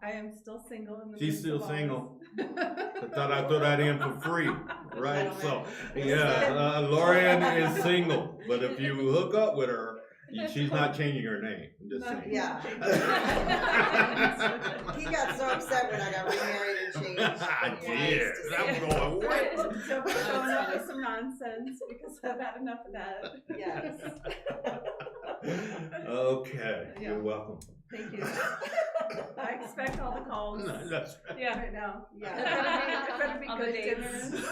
I am still single in the She's still midst of single. all this. I thought I'd throw that in for free, right? So, yeah, Lorian is single, but if you hook up with her, she's not changing her name. I'm just saying. Yeah. He got so upset when I got remarried and changed. I did. I'm going, what? Don't be showing up with some nonsense because I've had enough of that. Yes. Okay, Yeah. you're welcome. Thank you. I expect all the calls. No, that's right. Yeah, right now. Yeah. It better be On the good dates. dinners.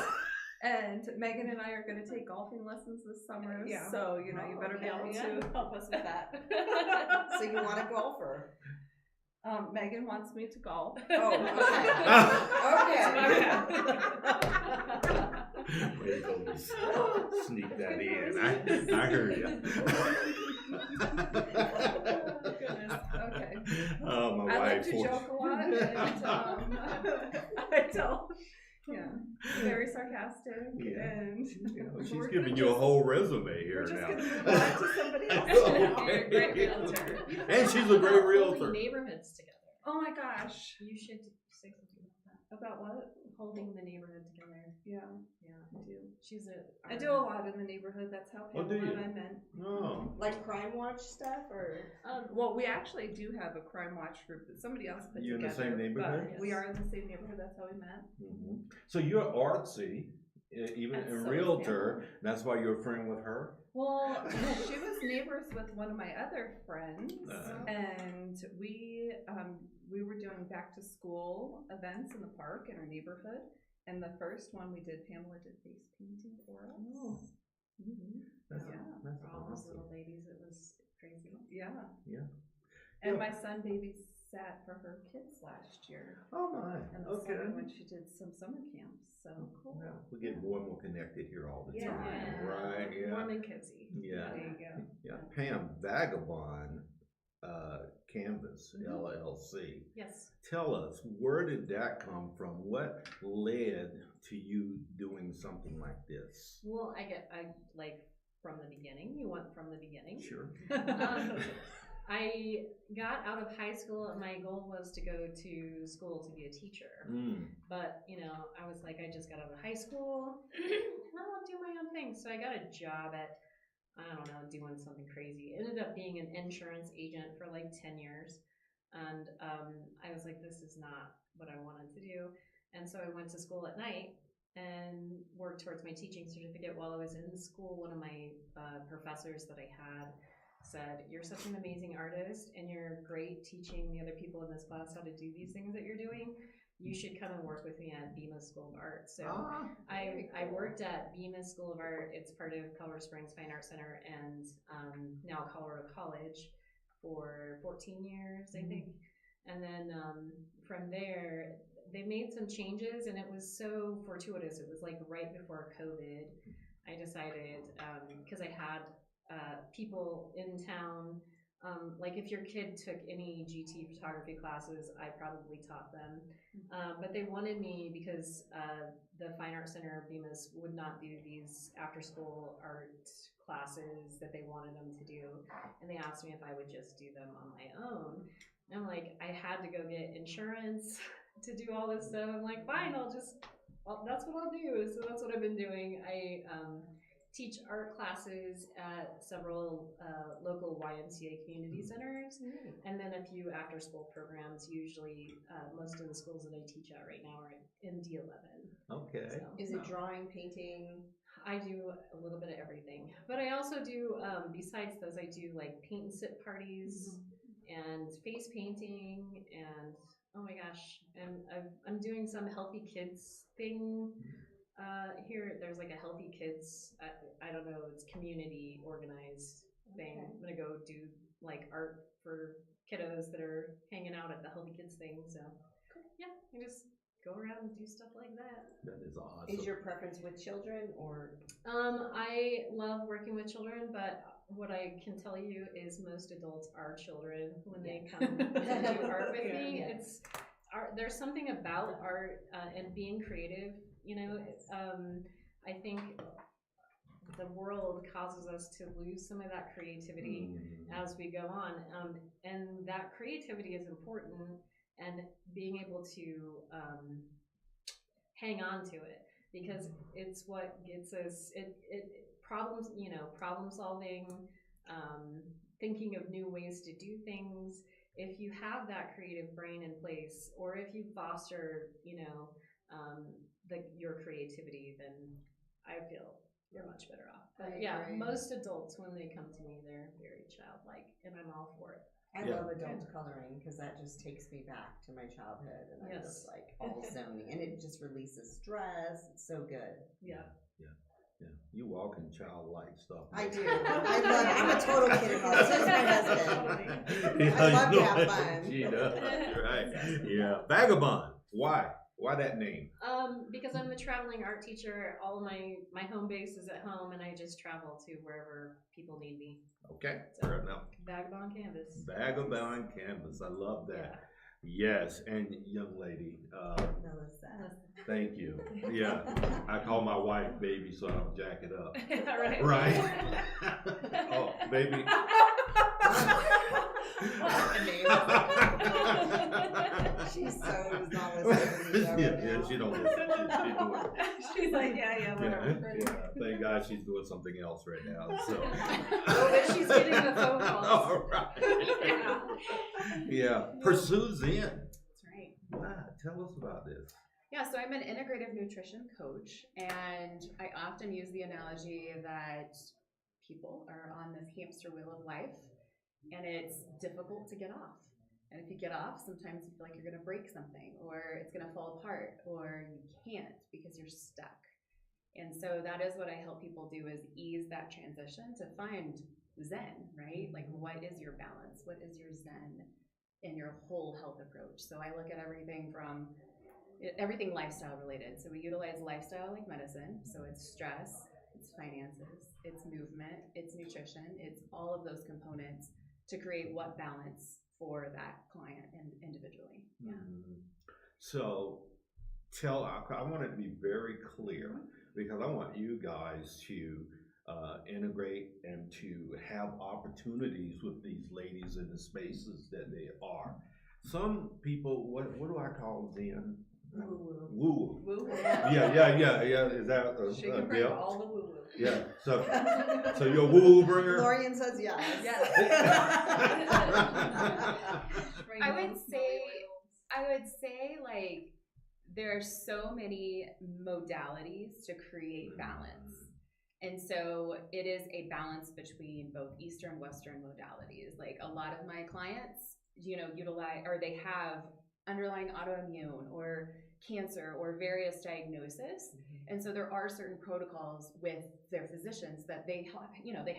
And Megan and I are going to take golfing lessons this summer. Yeah. So, you better be able to help us with that. So you want a golfer? Megan wants me to golf. Oh, okay. Way to go, sneak that in. I heard you. Goodness. Okay. Oh, my I like wife. to joke a lot, and I tell, very sarcastic, Yeah. and She's we're giving gonna you a just- whole resume We're here just now. gonna move on to somebody else. Okay. You're a great realtor. And she's a great realtor. Holding neighborhoods together. Oh my gosh! You should say something about About what? that. Holding the neighborhood together. Yeah, Yeah. I do. She's a. I do a lot in the neighborhood. That's how Oh, do Pamela you? and I met. Oh. Like Crime Watch stuff, or? Well, we actually do have a crime watch group that somebody else put You in the together. same neighborhood? But we are in the same neighborhood. That's how we met. Mhm. So you're artsy, even And a so is realtor. That's why you're a friend with her? Well, she was neighbors with one of my other friends, and we were doing back to school events in the park in our neighborhood. And the first one we did, Pamela did face painting for us. Oh. That's, Yeah. that's For all those awesome. little babies, it was crazy. Yeah. Yeah. And Yeah. my son babysat for her kids last year. Oh my, And the okay. summer when she did some summer camps. So cool. Yeah, we get more and more connected here all the Yeah. time, right? Yeah. Warm and cozy. Yeah. There you go. Yeah, Pam, Vagabond Canvas, Mhm. LLC. Yes. Tell us, where did that come from? What led to you doing something like this? Well, I like from the beginning. You want from the beginning. Sure. I got out of high school and my goal was to go to school to be a teacher. But, I was like, I just got out of high school. I'll do my own thing. So I got a job at, I don't know, doing something crazy. Ended up being an insurance agent for like 10 years. And I was like, this is not what I wanted to do. And so I went to school at night and worked towards my teaching certificate. While I was in school, one of my professors that I had said, you're such an amazing artist and you're great teaching the other people in this class how to do these things that you're doing. You should come and work with me at Bemis School of Art. So I worked at Bemis School of Art. It's part of Colorado Springs Fine Arts Center and now Colorado College for 14 years, I think. And then from there, they made some changes and it was so fortuitous. It was like right before COVID. I decided, because I had people in town, like if your kid took any GT photography classes, I probably taught them. But they wanted me because the Fine Arts Center, Bemis, would not do these after-school art classes that they wanted them to do. And they asked me if I would just do them on my own. And I'm like, I had to go get insurance to do all this stuff. I'm like, fine, that's what I'll do. So that's what I've been doing. I teach art classes at several local YMCA community centers, and then a few after-school programs. Usually, most of the schools that I teach at right now are in D11. Okay. So, Is it drawing, painting? I do a little bit of everything, but I also do, besides those, I do like paint and sip parties and face painting, and oh my gosh, and I'm doing some healthy kids thing. Here, there's like a healthy kids, I don't know, it's community organized thing. Okay. I'm gonna go do like art for kiddos that are hanging out at the healthy kids thing. So yeah, I just go around and do stuff like that. That is awesome. Is your preference with children or? I love working with children, but what I can tell you is most adults are children when they come to do art with me. Yeah. It's art. There's something about art and being creative. I think the world causes us to lose some of that creativity as we go on, and that creativity is important. and being able to hang on to it, because it's what gets us problems, problem solving, thinking of new ways to do things. If you have that creative brain in place, or if you foster, your creativity, then I feel you're much better off. But yeah, most adults, when they come to me, they're very childlike, and I'm all for it. I love adult coloring because that just takes me back to my childhood, and I'm just like all zoning, and it just releases stress. It's so good. Yeah. You walk in childlike stuff. I do. I love it. I'm a total kid at heart. So is my husband. I love to have fun. She does, right? Yeah. Vagabond. Why? Why that name? Because I'm a traveling art teacher. All of my home base is at home, and I just travel to wherever people need me. Okay, So, fair enough. Vagabond canvas. Vagabond canvas. I love that. Yeah. Yes, and young lady, Melissa. thank you. Yeah, I call my wife baby so I don't jack it up. Right. Right? Oh, baby. She's so not listening. Yeah, she don't listen. She's doing She's like, yeah, whatever. yeah. Thank God she's doing something else right now. So. Oh, but she's getting the phone calls. All right. Yeah. Pursue Zen. That's right. Wow. Tell us about this. Yeah, so I'm an integrative nutrition coach, and I often use the analogy that people are on this hamster wheel of life, and it's difficult to get off. And if you get off, sometimes you feel like you're going to break something, or it's going to fall apart, or you can't because you're stuck. And so that is what I help people do, is ease that transition to find Zen, right? Like, what is your balance? What is your Zen in your whole health approach? So I look at everything lifestyle related. So we utilize lifestyle like medicine. So it's stress, it's finances, it's movement, it's nutrition, it's all of those components to create what balance for that client and individually. Yeah. So I want it to be very clear, because I want you guys to integrate and to have opportunities with these ladies in the spaces that they are. Some people, what do I call Zen? Woo-woo. Woo. Woo. Yeah. Is that She can bring all the woo woo. Yeah. So you're a woo bringer. Lorian says yes. I would say like there are so many modalities to create balance. And so it is a balance between both Eastern, Western modalities. Like a lot of my clients, utilize, or they have underlying autoimmune or cancer or various diagnoses. And so there are certain protocols with their physicians that they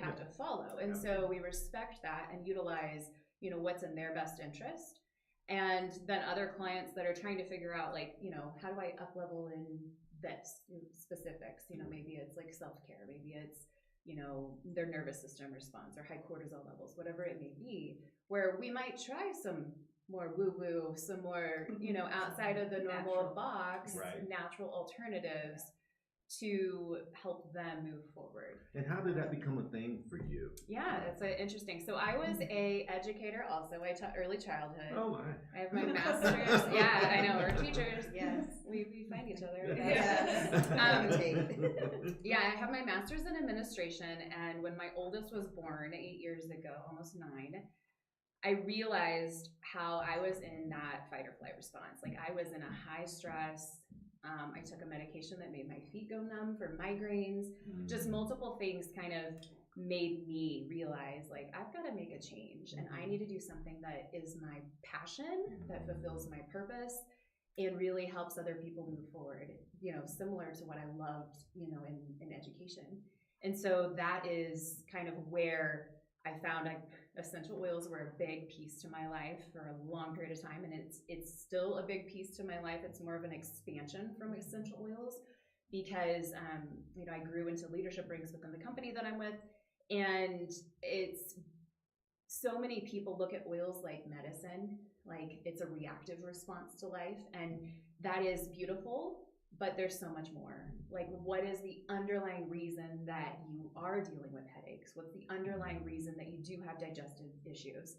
have to follow. And so we respect that and utilize, what's in their best interest. And then other clients that are trying to figure out, like, how do I up level in this specifics? Maybe it's like self-care, maybe it's, their nervous system response or high cortisol levels, whatever it may be, where we might try some more woo-woo, some more, outside of the normal box, natural alternatives to help them move forward. And how did that become a thing for you? Yeah, that's interesting. So I was a educator also. I taught early childhood. Oh my. I have my master's. Yeah, I know, we're teachers. Yes, we find each other. Yeah, I have my master's in administration, and when my oldest was born 8 years ago, almost 9, I realized how I was in that fight or flight response. Like, I was in a high stress. I took a medication that made my feet go numb for migraines. Just multiple things kind of made me realize, like, I've got to make a change, and I need to do something that is my passion, that fulfills my purpose, and really helps other people move forward, similar to what I loved, in education. And so that is kind of where I found essential oils were a big piece to my life for a long period of time, and it's still a big piece to my life. It's more of an expansion from essential oils because I grew into leadership ranks within the company that I'm with, and it's so many people look at oils like medicine, like it's a reactive response to life, and that is beautiful. But there's so much more. Like, what is the underlying reason that you are dealing with headaches? What's the underlying reason that you do have digestive issues?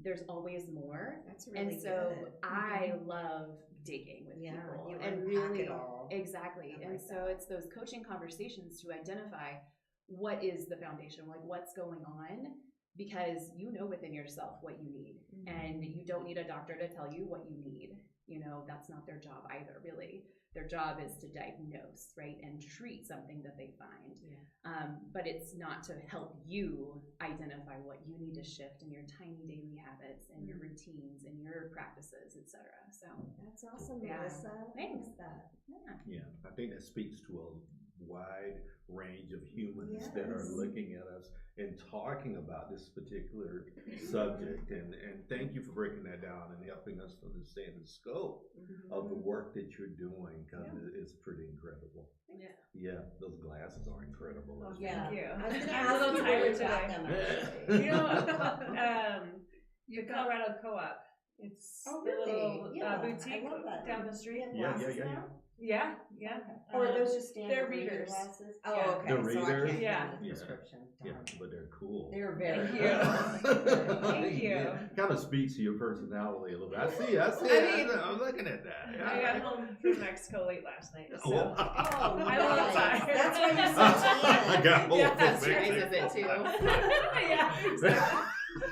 there's always more. That's really And so good. I love digging with people you and unpack really it all. exactly. I And like so that. it's those coaching conversations to identify what is the foundation, like what's going on, because you know within yourself what you need, and you don't need a doctor to tell you what you need. You know, that's not their job either, really. Their job is to diagnose, right, and treat something that they find. But it's not to help you identify what you need to shift in your tiny daily habits and your routines and your practices, etc. So That's awesome, Yeah. Melissa. Thanks. I love that. Yeah, I think that speaks to a wide range of humans that are Yes. looking at us and talking about this particular subject. And thank you for breaking that down and helping us to understand the scope of the work that you're doing, because it's pretty incredible. Yeah, those glasses are incredible. as Yeah. Thank you. I was gonna I'm a ask little you tired about today. them, actually. You know, the Colorado Co-op. It's Oh, the really? little Yeah, boutique I love that. down the street. You have Yeah, glasses yeah, now? Yeah, yeah. Or are those just standard they're reading readers. glasses? Yeah. Oh, okay. The So I readers? can't Yeah. get the Yeah. prescription. Yeah, Darn. but they're cool. They're very Thank cool. Thank you. Kind of speaks to your personality a little bit. I see. I mean, I'm looking at that. I got home from Mexico late last night, so Oh, Oh, I'm a little nice. tired. That's why you're so I tan. got home Yeah, from that's right. Raises it too. yeah, exactly.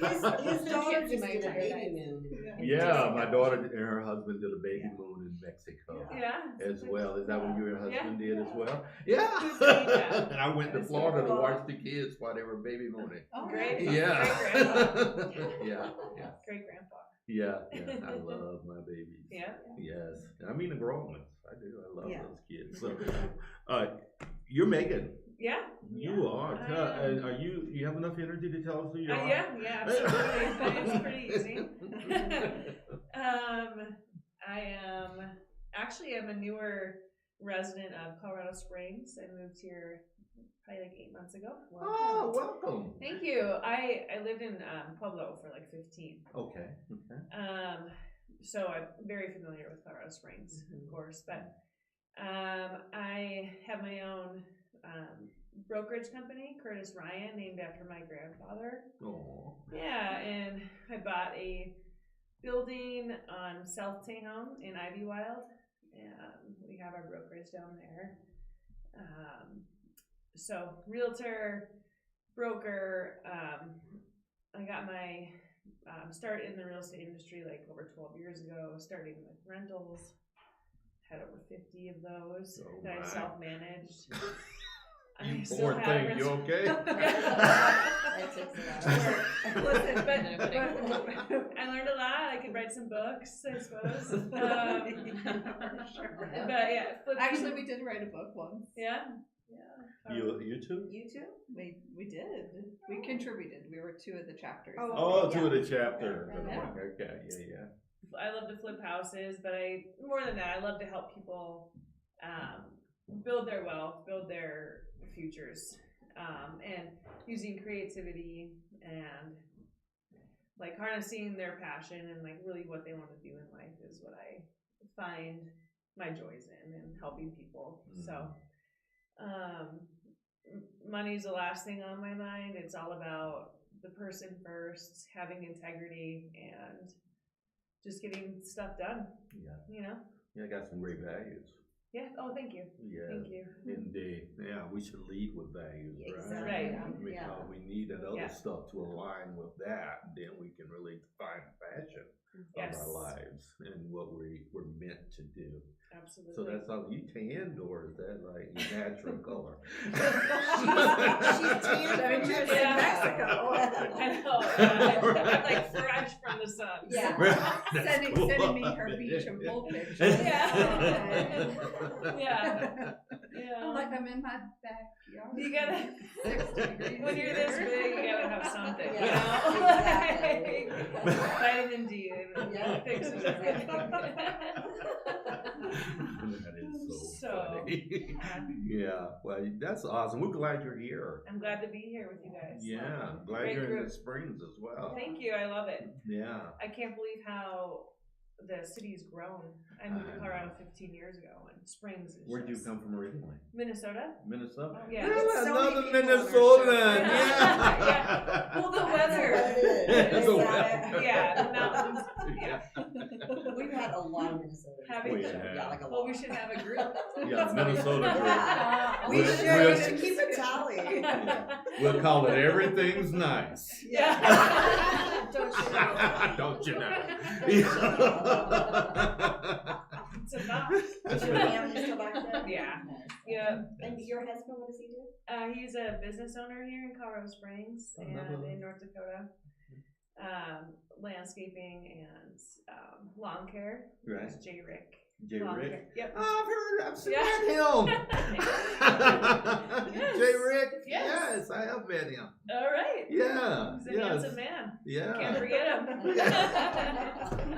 His daughter Can't see just my did a tired baby eyes. moon. Yeah, my daughter and her husband did a baby moon in Mexico Yeah. as well. Is that what you and your husband did as Yeah. well? Yeah. Yeah. And I went to That's Florida to cool. watch the kids while they were baby mooning. Oh, Great. Yeah. Great grandpa. Yeah. Great grandpa. Yeah. I love my babies. Yeah. Yes. And I mean the grown ones. I do. I love Yeah. those kids. So, you're Meagan. Yeah. You are. I am. Are you have enough energy to tell us who you are? Yeah, absolutely. It's pretty easy. I'm a newer resident of Colorado Springs. I moved here probably like 8 months ago. Oh, welcome. Thank you. I lived in Pueblo for like 15. Okay. So I'm very familiar with Colorado Springs, of course, but I have my own brokerage company, Curtis Ryan, named after my grandfather. Oh. Yeah, and I bought a building on South Tejon in Ivywild, and we have our brokerage down there. So realtor, broker, I got my start in the real estate industry like over 12 years ago, starting with rentals. Had over 50 of those that I self-managed. You poor thing, you okay? That takes a lot of work. Listen, but I learned a lot. I could write some books, I suppose. But yeah, Actually, we did write a book once. yeah. You too? You too? We did. We contributed. We were 2 of the chapters. Oh, two of the chapters. Yeah. Okay, yeah. I love to flip houses, but more than that, I love to help people build their wealth, build their futures, and using creativity and like harnessing their passion and like really what they want to do in life is what I find my joys in and helping people. So money's the last thing on my mind. It's all about the person first, having integrity, and just getting stuff done. Yeah. You know? Yeah, I got some great values. Yeah. Oh, thank you. Yeah. Thank you. Indeed. Yeah, we should lead with values, right? Right. Because we need that other Yeah. stuff to align with that, and then we can really find passion Yes. of our lives and what we're meant to do. Absolutely. So that's how you tanned, or is that like your natural color? She's tan from Mexico. I know. I'm like fresh from the sun. Yeah. Sending me her beach and pool pictures. Yeah. Yeah. I'm like, I'm in my backyard. You gotta, 60 degrees when you're here. this big, you gotta have something, Yeah, you know? exactly. Vitamin D and Yeah, fixes exactly. everything. That is so So, funny. Yeah, well, that's awesome. We're glad you're here. I'm glad to be here with you guys. Yeah, glad Great you're in group. the Springs as well. Thank you, I love it. Yeah. I can't believe how the the city's grown. I moved to Colorado 15 years ago, and Springs is Where'd you just- come from originally? Minnesota. Minnesota? Yeah. There's so Another many people on our Minnesotan. show. Yeah. Well, the weather. It's the Is weather. that Yeah, the mountains. Yeah. it? We've had a lot of Minnesota. Have we? Yeah, like a lot. Well, we should have a group. Yeah, Minnesota group. Yeah. We We'll- should. we'll- We should keep a tally. Yeah. We'll call it Everything's Nice. Yeah. Don't you know? Don't you know? It's a lot. Is your family still back there? Yeah. Nice. Yeah. And your husband, what does he do? He's a business owner here in Colorado Springs and in North Dakota. Landscaping and lawn care. Right. It's J. Rick. J. Lawn Rick. care. Yep. I've seen Yeah. him. Yes. J. Rick. Yes. Yes, I have met him. All right. Yeah. He's a Yes. handsome man. Yeah. Can't forget him.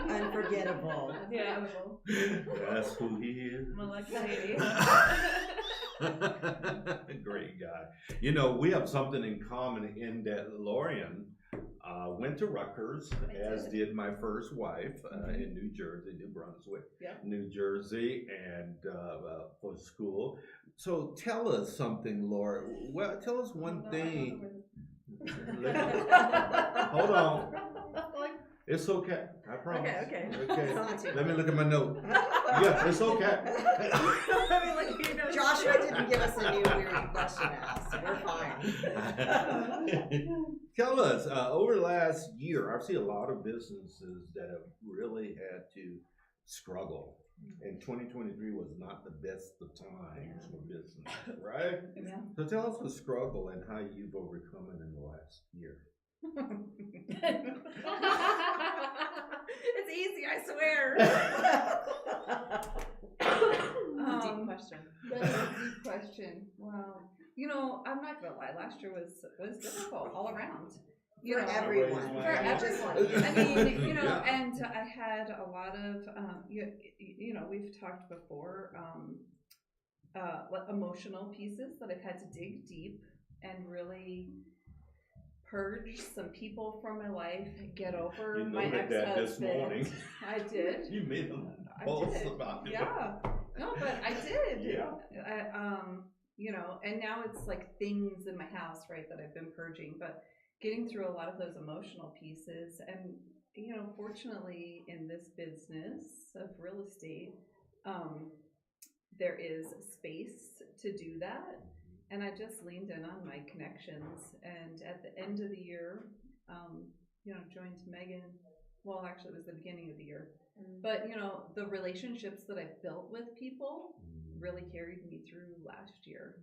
Unforgettable. Yeah. That's who he is. I'm a lucky lady. Great guy. You know, we have something in common in that Lorian went to Rutgers, as did my first wife in New Jersey, New Brunswick, Yep. New Jersey, and for school. So tell us something, Laura. Well, tell us one thing. Hold on. It's okay. I promise. Okay. Okay. Let me look at my note. Yeah, it's okay. Joshua didn't give us a new weird question to ask, so we're fine. Tell us, over the last year, I've seen a lot of businesses that have really had to struggle. And 2023 was not the best of times for business, right? Yeah. So tell us the struggle and how you've overcome it in the last year. It's easy, I swear. Deep question. That is a deep question. Wow. You know, I'm not gonna lie. Last year was difficult all around. You For know, everyone. For everyone. I mean, you know, and I had a lot of, you know, we've talked before, like emotional pieces that I've had to dig deep and really purge some people from my life, get over You my noted that this morning. ex-husband. I did. You made a I post did. about it. Yeah. No, but I did. Yeah. You know, and now it's like things in my house, right, that I've been purging, but getting through a lot of those emotional pieces. And, you know, fortunately in this business of real estate, there is space to do that. And I just leaned in on my connections. And at the end of the year, you know, joined Meagan. Well, actually, it was the beginning of the year. But, you know, the relationships that I've built with people really carried me through last year.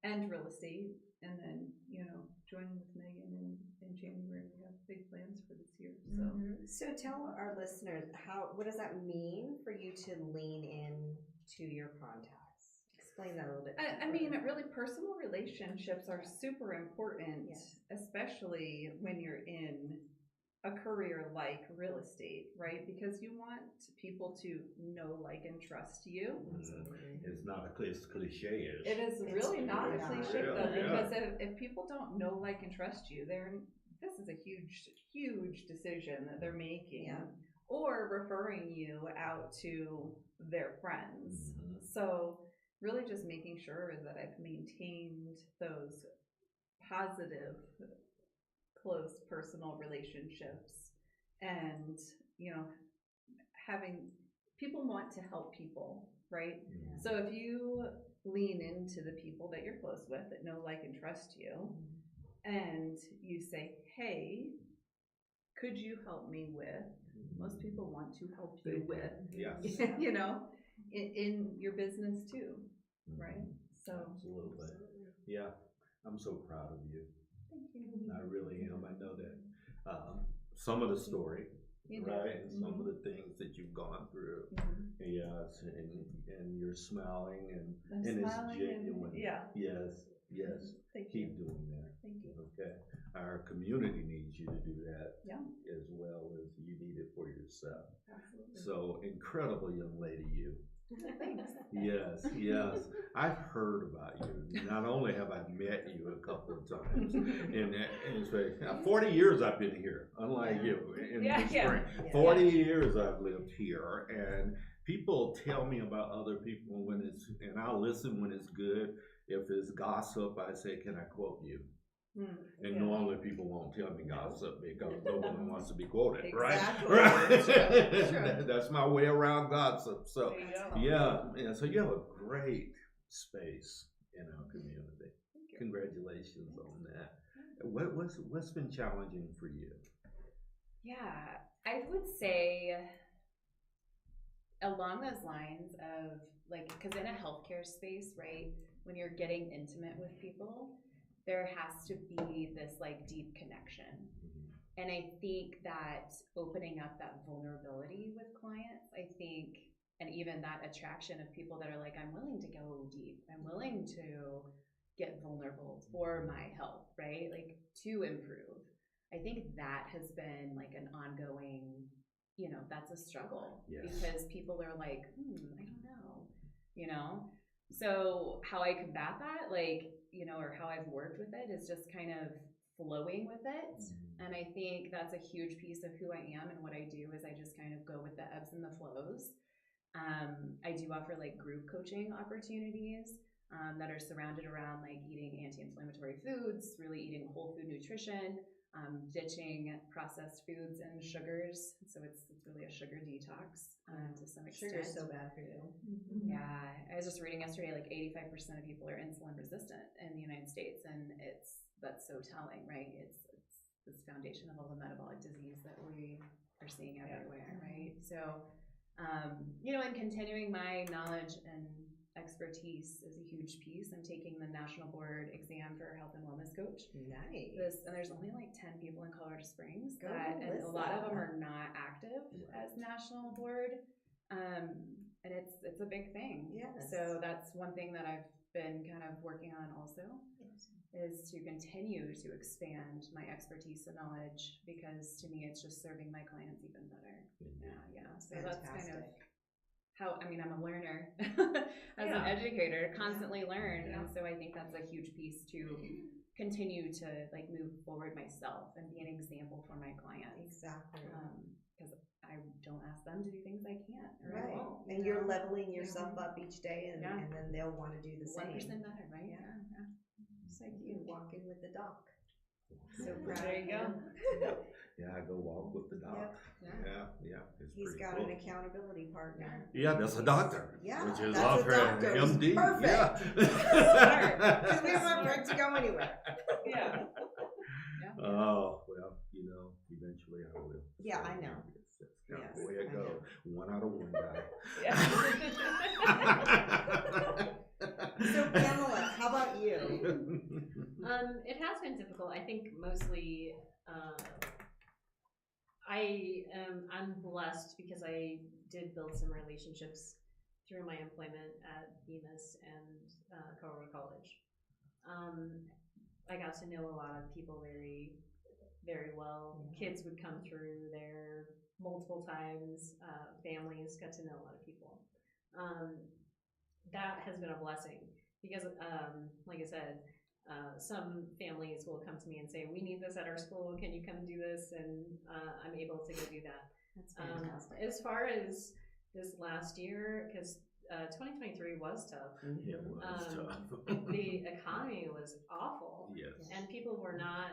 And real estate. And then, you know, joining with Meagan in January, we have big plans for this year. So, So tell our listeners, what does that mean for you to lean in to your contacts? Explain that a little bit. I mean, really, personal relationships are super important, Yes. especially when you're in a career like real estate, right? Because you want people to know, like, and trust you. It's not a cliche. It is It's really not a really not. cliche, Yeah, though, yeah. because if people don't know, like, and trust you, this is a huge decision that they're making, Yeah. or referring you out to their friends. Mhm. So really just making sure that I've maintained those positive, close personal relationships, and, you know, having people want to help people, right? Yeah. So if you lean into the people that you're close with, that know, like, and trust you, and you say, hey, could you help me with, most people want to help you with, Yes. you know, in your business too, right? So Absolutely. Yeah. I'm so proud of you. thank you. I really am. I know that some of the story, You know. right, and some of the things that you've gone through. Mhm. Yes, and you're smiling and I'm it's smiling genuine. yeah. Yes. Thank Keep you. doing that. Thank you. Okay. Our community needs you to do that Yeah. as well as you need it for yourself. Absolutely. So incredible young lady, you. Yes, yes. I've heard about you. Not only have I met you a couple of times, and it's like, 40 years I've been here, unlike you in the spring. 40 years I've lived here, and people tell me about other people when it's, and I'll listen when it's good. If it's gossip, I say, can I quote you? And normally people won't tell me gossip because no one wants to be quoted, Exactly. right? That's my way around gossip. So yeah, so you have a great space in our community. Congratulations on that. What's been challenging for you? Yeah, I would say along those lines of like, because in a healthcare space, right, when you're getting intimate with people, there has to be this like deep connection. And I think that opening up that vulnerability with clients, I think, and even that attraction of people that are like, I'm willing to go deep, I'm willing to get vulnerable for my health, right? Like to improve. I think that has been like an ongoing, that's a struggle because people are like, I don't know, So how I combat that, like, or how I've worked with it is just kind of flowing with it. And I think that's a huge piece of who I am and what I do is I just kind of go with the ebbs and the flows. I do offer like group coaching opportunities that are surrounded around like eating anti-inflammatory foods, really eating whole food nutrition, ditching processed foods and sugars. So it's really a sugar detox to some extent. Sugar's so bad for you. Yeah, I was just reading yesterday, like 85% of people are insulin resistant in the United States, and that's so telling, right? It's this foundation of all the metabolic disease that we are seeing everywhere, right? So, and continuing my knowledge and expertise is a huge piece. I'm taking the national board exam for health and wellness coach. Nice. And there's only like 10 people in Colorado Springs and a lot of them are not active as national board. And it's a big thing. Yes. So that's one thing that I've been kind of working on also is to continue to expand my expertise and knowledge because to me it's just serving my clients even better. Yeah. So that's kind of how, I'm a learner as an educator, constantly learn. And so I think that's a huge piece to continue to like move forward myself and be an example for my clients. Exactly. Because I don't ask them to do things I can't or I right. won't. And you're leveling yourself up each day and then they'll want to do the same. 1% better, right? Yeah. It's like you walking with the doc. So proud. There you go. Yeah, I go walk with the doc. Yeah. He's got cool. an accountability partner. Yeah, that's a doctor. Yeah, which is that's a doctor. MD. Perfect. Yeah. Because we don't want Brett to go anywhere. Yeah. Oh, well, eventually I will. Yeah, I know. That's kind of the way it goes. One out of one guy. So Pamela, how about you? It has been difficult. I think mostly I'm blessed because I did build some relationships through my employment at Bemis and Colorado College. I got to know a lot of people very, very well. Kids would come through there multiple times. Families got to know a lot of people. That has been a blessing because, like I said, some families will come to me and say, we need this at our school, can you come do this? And I'm able to go do that. That's fantastic. As far as this last year, because 2023 was tough. It was tough. The economy was awful. Yes. And people were not,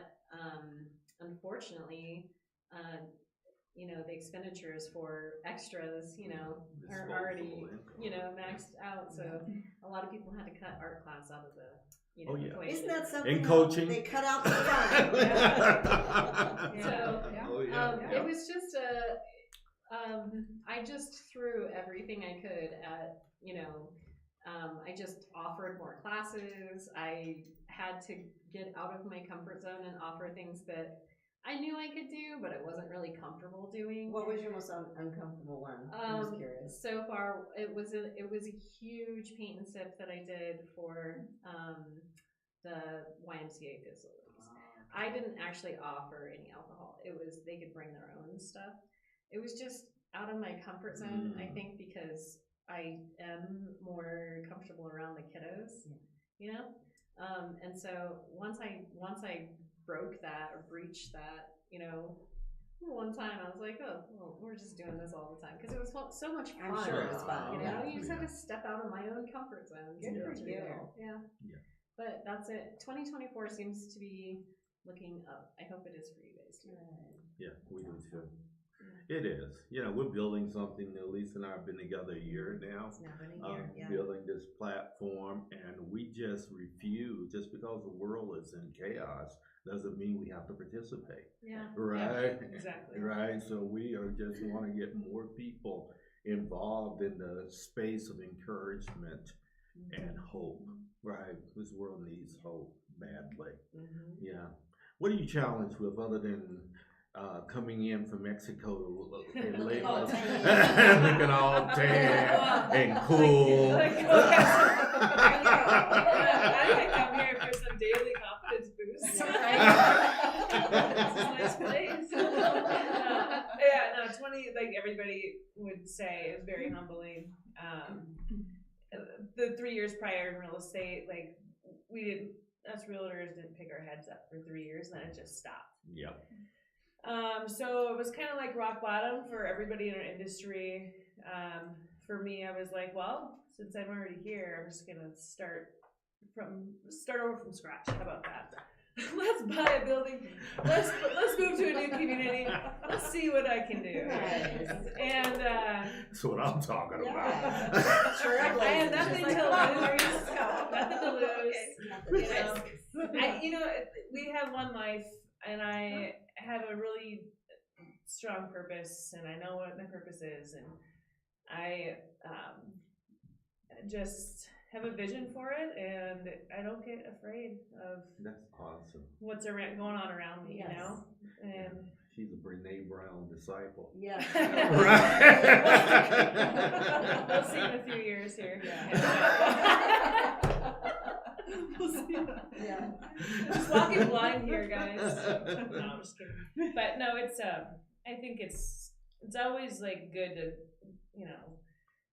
unfortunately, the expenditures for extras, are already, maxed out. So a lot of people had to cut art class out of the, equation. Isn't that something in coaching? They cut out the fun. It was just I just threw everything I could at, I just offered more classes. I had to get out of my comfort zone and offer things that I knew I could do, but I wasn't really comfortable doing. What was your most uncomfortable one? I'm just curious. So far, it was a huge paint and sip that I did for the YMCA facilities. I didn't actually offer any alcohol. It was they could bring their own stuff. It was just out of my comfort zone, I think, because I am more comfortable around the kiddos, you know? And so once I broke that or breached that, you know, one time I was like, oh, well, we're just doing this all the time because it was so much fun. I'm sure it was fun. You know, you just have to step out of my own comfort zone. Good for you. Yeah. But that's it. 2024 seems to be looking up. I hope it is for you guys too. Yeah, we do too. It is. You know, we're building something new. Lisa and I have been together a year now. It's now been a year, building this platform, and we just refuse. Just because the world is in chaos doesn't mean we have to participate. Yeah. Right? Yeah, exactly. Right? So we are just want to get more people involved in the space of encouragement and hope. Right? This world needs hope badly. Yeah. What are you challenged with other than coming in from Mexico and looking all tan and cool? I could come here for some daily confidence boost. This is a nice place. Yeah, no, 20, like everybody would say, is very humbling. The 3 years prior in real estate, like us realtors didn't pick our heads up for 3 years, then it just stopped. Yep. So it was kind of like rock bottom for everybody in our industry. For me, I was like, well, since I'm already here, I'm just gonna start over from scratch. How about that? Let's buy a building. Let's move to a new community. Let's see what I can do. And that's what I'm talking about. I had nothing to lose. You know, we have one life, and I have a really strong purpose, and I know what my purpose is, and I just have a vision for it, and I don't get afraid of That's awesome. what's going on around me, you know? And she's a Brene Brown disciple. Yeah. Right. we'll see in a few years here. We'll see. Yeah. Just walking blind here, guys. No, I'm just kidding. But no, it's I think it's always like good to, you know,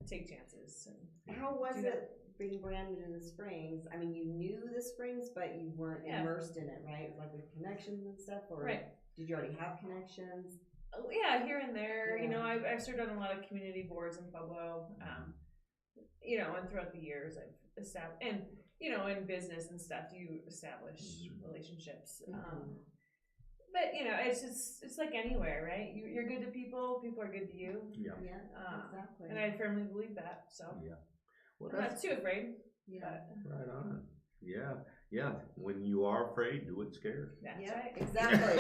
take chances. And how was it being branded in the Springs? I mean, you knew the Springs, but you weren't immersed in it, right? Like with connections and stuff, or did you already have connections? Oh, yeah, here and there. You know, I've served on a lot of community boards in Pueblo. You know, and throughout the years, I've established, and you know, in business and stuff, you establish relationships. But you know, it's like anywhere, right? You're good to people are good to you. Exactly. And I firmly believe that. So well, I'm not too afraid. Right on. Yeah. When you are afraid, do it scared. That's right. Exactly.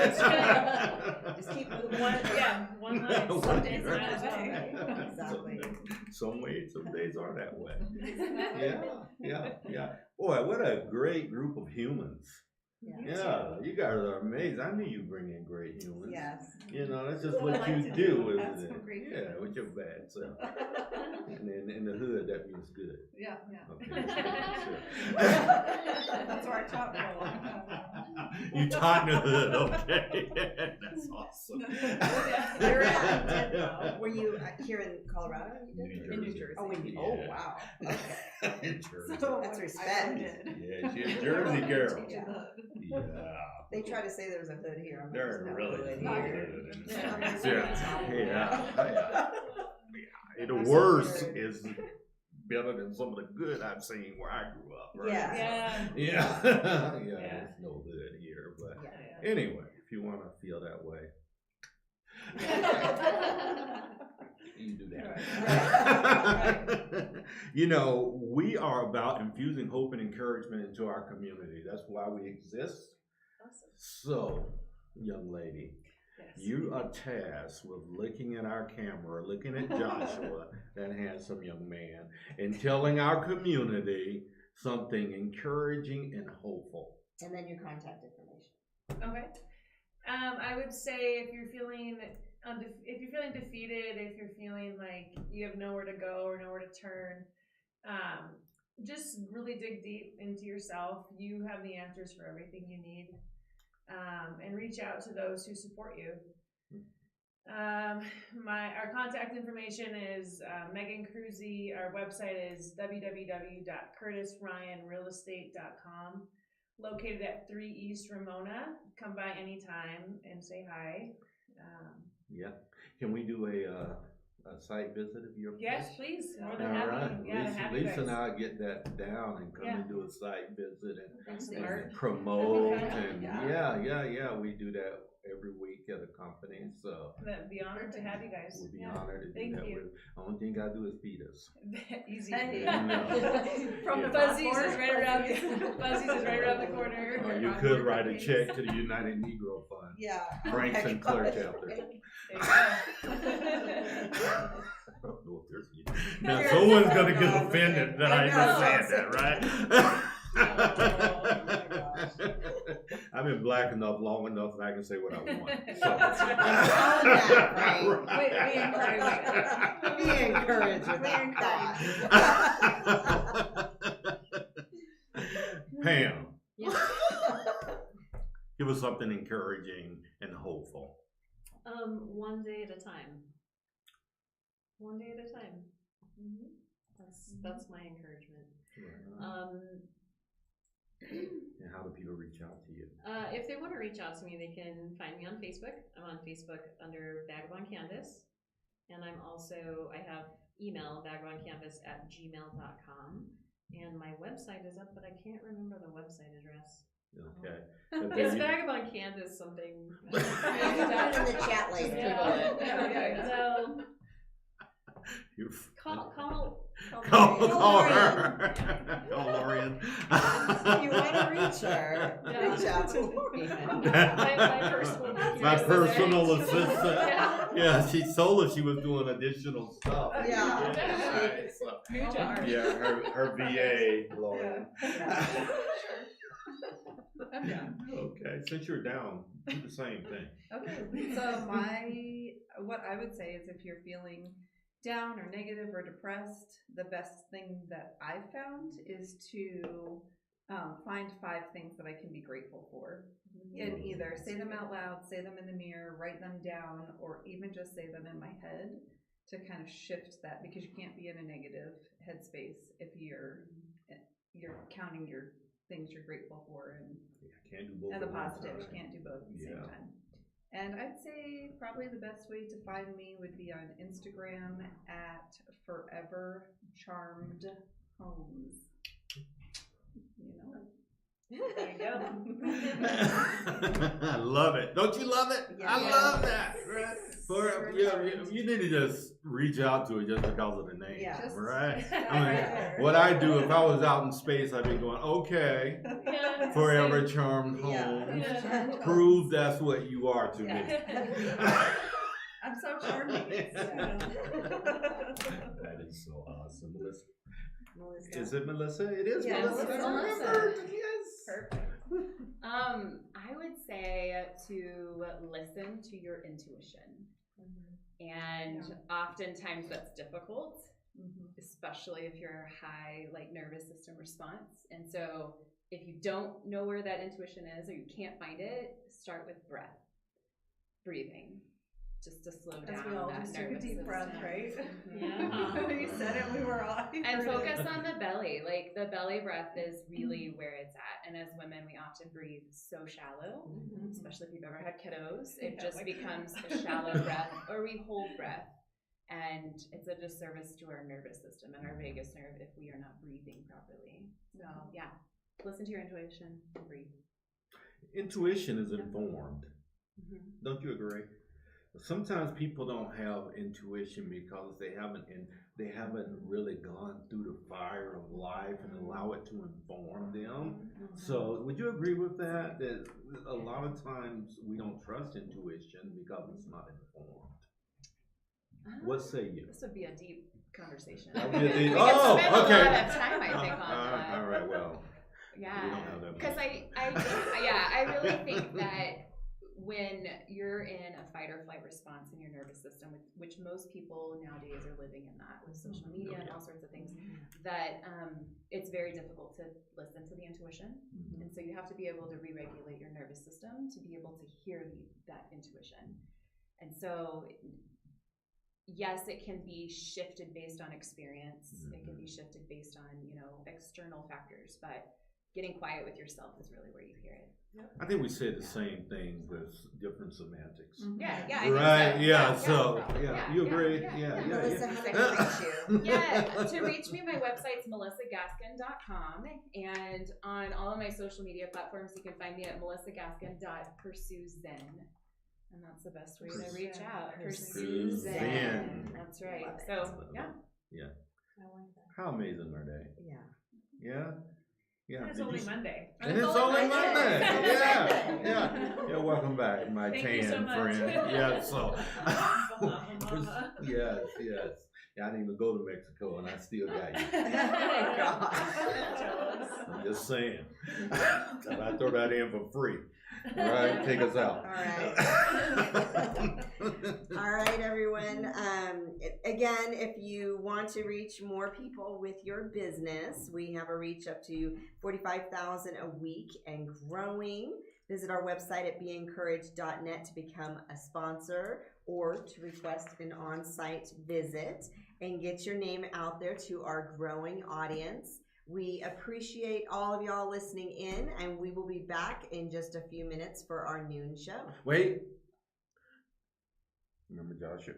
Just keep moving. One line. Some days are that way. Exactly. Some days are that way. Yeah. Boy, what a great group of humans. Yeah, you guys are amazing. I knew you bring in great humans. Yes. You know, that's just what you do, isn't it? Yeah, with your bad self. And then in the hood, that means good. Yeah. Okay. That's where I taught for a long time. You taught in the hood, okay. That's awesome. You're at, were you here in Colorado? In New Jersey. Oh, wow. Okay. In Jersey. So that's respect. Yeah, she's a Jersey girl. Yeah. They try to say there's a hood here. I'm There like, really hood is. here. Yeah. The worst is better than some of the good I've seen where I grew up. Right? Yeah. There's no hood here, but anyway, if you want to feel that way, you do that. You know, we are about infusing hope and encouragement into our community. That's why we exist. Awesome. So, young lady, you are tasked with looking at our camera, looking at Joshua, that handsome young man, and telling our community something encouraging and hopeful. And then your contact information. Okay. I would say if you're feeling defeated, if you're feeling like you have nowhere to go or nowhere to turn, just really dig deep into yourself. You have the answers for everything you need, and reach out to those who support you. Our contact information is Meagan Kroeze. Our website is www.curtisryanrealestate.com. Located at 3 East Ramona. Come by anytime and say hi. Yeah. Can we do a site visit of your place? Yes, please. More than All happy. right. Yeah, to have you Lisa and guys. I get that down and come and do a site visit Bring some and art. promote That'd be fun. and yeah. We do that every week at a company. So I'd be honored to have you guys. we'll be Yeah. honored to do Thank that. you. The only thing you gotta do is feed us. Easy. From the Fuzzies passport. is right around. Fuzzies is right around the corner. Or you could write a check to the United Negro Fund. Yeah. Frank Oh my Sinclair gosh. chapter. There you go. I don't know if there's now someone's gonna get offended that I I know. just said that, right? Oh my gosh. I've been black enough long enough that I can say what I want. So. That's right. We encourage with that Pam, Yeah. give us something encouraging and hopeful. One day at a time. One day at a time. That's my encouragement. And how do people reach out to you? If they want to reach out to me, they can find me on Facebook. I'm on Facebook under Vagabond Canvas. And I have email, vagabondcanvas@gmail.com. And my website is up, but I can't remember the website address. Okay. It's Vagabond Canvas something. Put it in the chat later. Yeah. So You're call Call Lorian. her. Call Lorian. If you want to reach her, Yeah. reach out to Lorian. My personal assistant. Yeah. Yeah, she told us she was doing additional stuff. Yeah. Right, so, New job. yeah, her VA, Lorian. I'm down. Okay, since you're down, do the same thing. Okay, so what I would say is if you're feeling down or negative or depressed, the best thing that I've found is to find 5 things that I can be grateful for. And either say them out loud, say them in the mirror, write them down, or even just say them in my head to kind of shift that, because you can't be in a negative headspace if you're counting your things you're grateful for and Can't do both and the at one positives. time. Can't do both at the same Yeah. time. And I'd say probably the best way to find me would be on Instagram at Forever Charmed Homes. You know it. There you go. I love it. Don't you love it? Yeah. I love that. Right? You need to just reach out to it just because of the name, Yeah. Just- right? just I that mean, right there. what I do if I was out in space, I'd be going, okay, Yeah. Forever Charmed Yeah. Homes. Yeah. Prove that's what you are to me. I'm so charming. That is so awesome. Melissa. Melissa. Is it Melissa? It is Yes, Melissa. it's I Melissa. remembered. Yes. Perfect. I would say to listen to your intuition. And oftentimes that's difficult, especially if you're high, nervous system response. And so if you don't know where that intuition is or you can't find it, start with breath, breathing, just to slow down. As we all that just took a nervous deep breath, system. right? Yeah. When you said it, we were all. And focus on the belly. The belly breath is really where it's at. And as women, we often breathe so shallow, especially if you've ever had kiddos. It just becomes a shallow breath, or we hold breath. And it's a disservice to our nervous system and our vagus nerve if we are not breathing properly. So yeah, listen to your intuition and breathe. Intuition is informed. Don't you agree? Sometimes people don't have intuition because they haven't really gone through the fire of life and allow it to inform them. So would you agree with that? That a lot of times we don't trust intuition because it's not informed. What say you? This would be a deep conversation. That We would be a deep- could oh, spend okay. a lot of time, I think, on that. All right, well, Yeah, we don't have that much. because I really think that when you're in a fight or flight response in your nervous system, which most people nowadays are living in that with social media and all sorts of things, that it's very difficult to listen to the intuition. And so you have to be able to re-regulate your nervous system to be able to hear that intuition. And so, yes, it can be shifted based on experience. It can be shifted based on, external factors, but getting quiet with yourself is really where you hear it. I think we said the same thing with different semantics. Yeah, I think Right, so. yeah, so, you agree? Yeah. Melissa, how can I reach you? Yeah, to reach me, my website's melissagaskin.com, and on all of my social media platforms, you can find me at melissagaskin.pursuezen. And that's the best way to reach out. Pursue Zen. That's right. Love it. So, yeah. Yeah. I like that. How amazing are they? Yeah. Yeah? Yeah. It's Did only you- Monday. And it's only Monday. It's only Yeah. Monday. Yeah, welcome back, my Thank you tan so much. friend. Yeah, so. Mama. Yes. Yeah, I didn't even go to Mexico and I still got you. Oh, God. I'm just saying. I throw that in for free. All right, take us out. All right. All right, everyone. Again, if you want to reach more people with your business, we have a reach up to 45,000 a week and growing. Visit our website at beencouraged.net to become a sponsor or to request an on-site visit and get your name out there to our growing audience. We appreciate all of y'all listening in, and we will be back in just a few minutes for our noon show. Wait. Remember Joshua?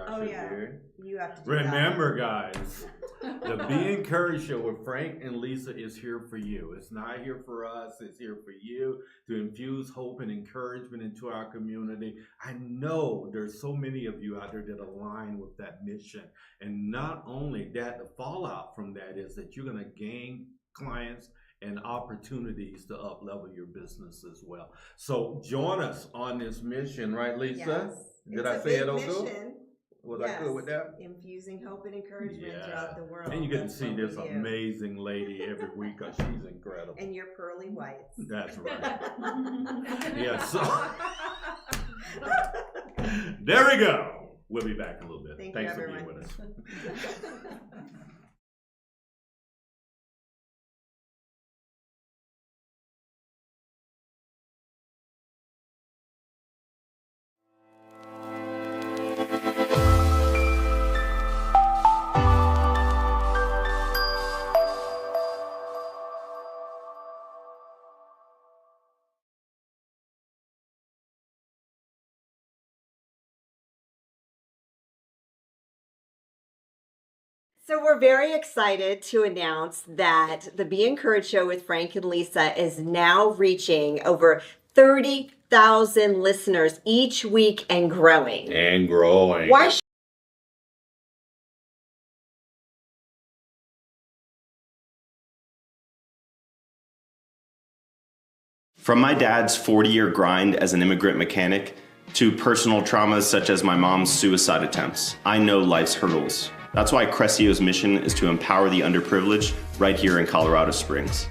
Oh, yeah. Beard? You have to do Remember, guys, the Be Encouraged show with Frank and Lisa is here for you. It's not here for us. It's here for you to infuse hope and encouragement into our community. I know there's so many of you out there that align with that mission. And not only that, the fallout from that is that you're going to gain clients and opportunities to up-level your business as well. So join us on this mission, right, Lisa? Yes. Did It's I a say it big okay? mission. Was I good with that? Infusing hope and encouragement Yeah. throughout the world. And you get to That's see what we this do. amazing lady every week because she's incredible. And your pearly whites. That's right. Yeah, so there we go. We'll be back in a little bit. Thank Thanks you, for being everyone. with us. So we're very excited to announce that the Be Encouraged show with Frank and Lisa is now reaching over 30,000 listeners each week and growing. And growing. Why From my dad's 40-year grind as an immigrant mechanic to personal traumas such as my mom's suicide attempts, I know life's hurdles. That's why Crescio's mission is to empower the underprivileged right here in Colorado Springs.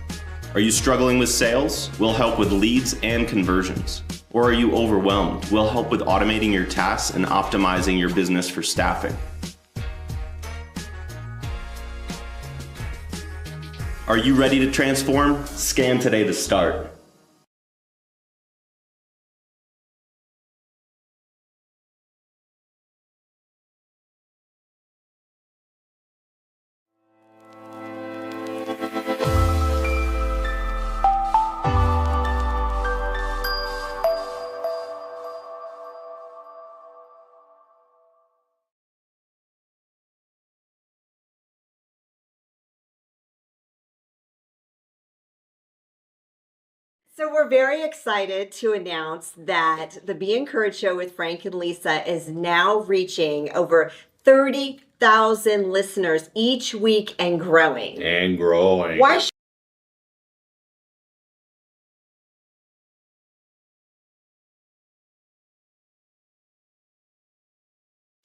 Are you struggling with sales? We'll help with leads and conversions. Or are you overwhelmed? We'll help with automating your tasks and optimizing your business for staffing. Are you ready to transform? Scan today to start. So we're very excited to announce that the Be Encouraged show with Frank and Lisa is now reaching over 30,000 listeners each week and growing. And growing. Why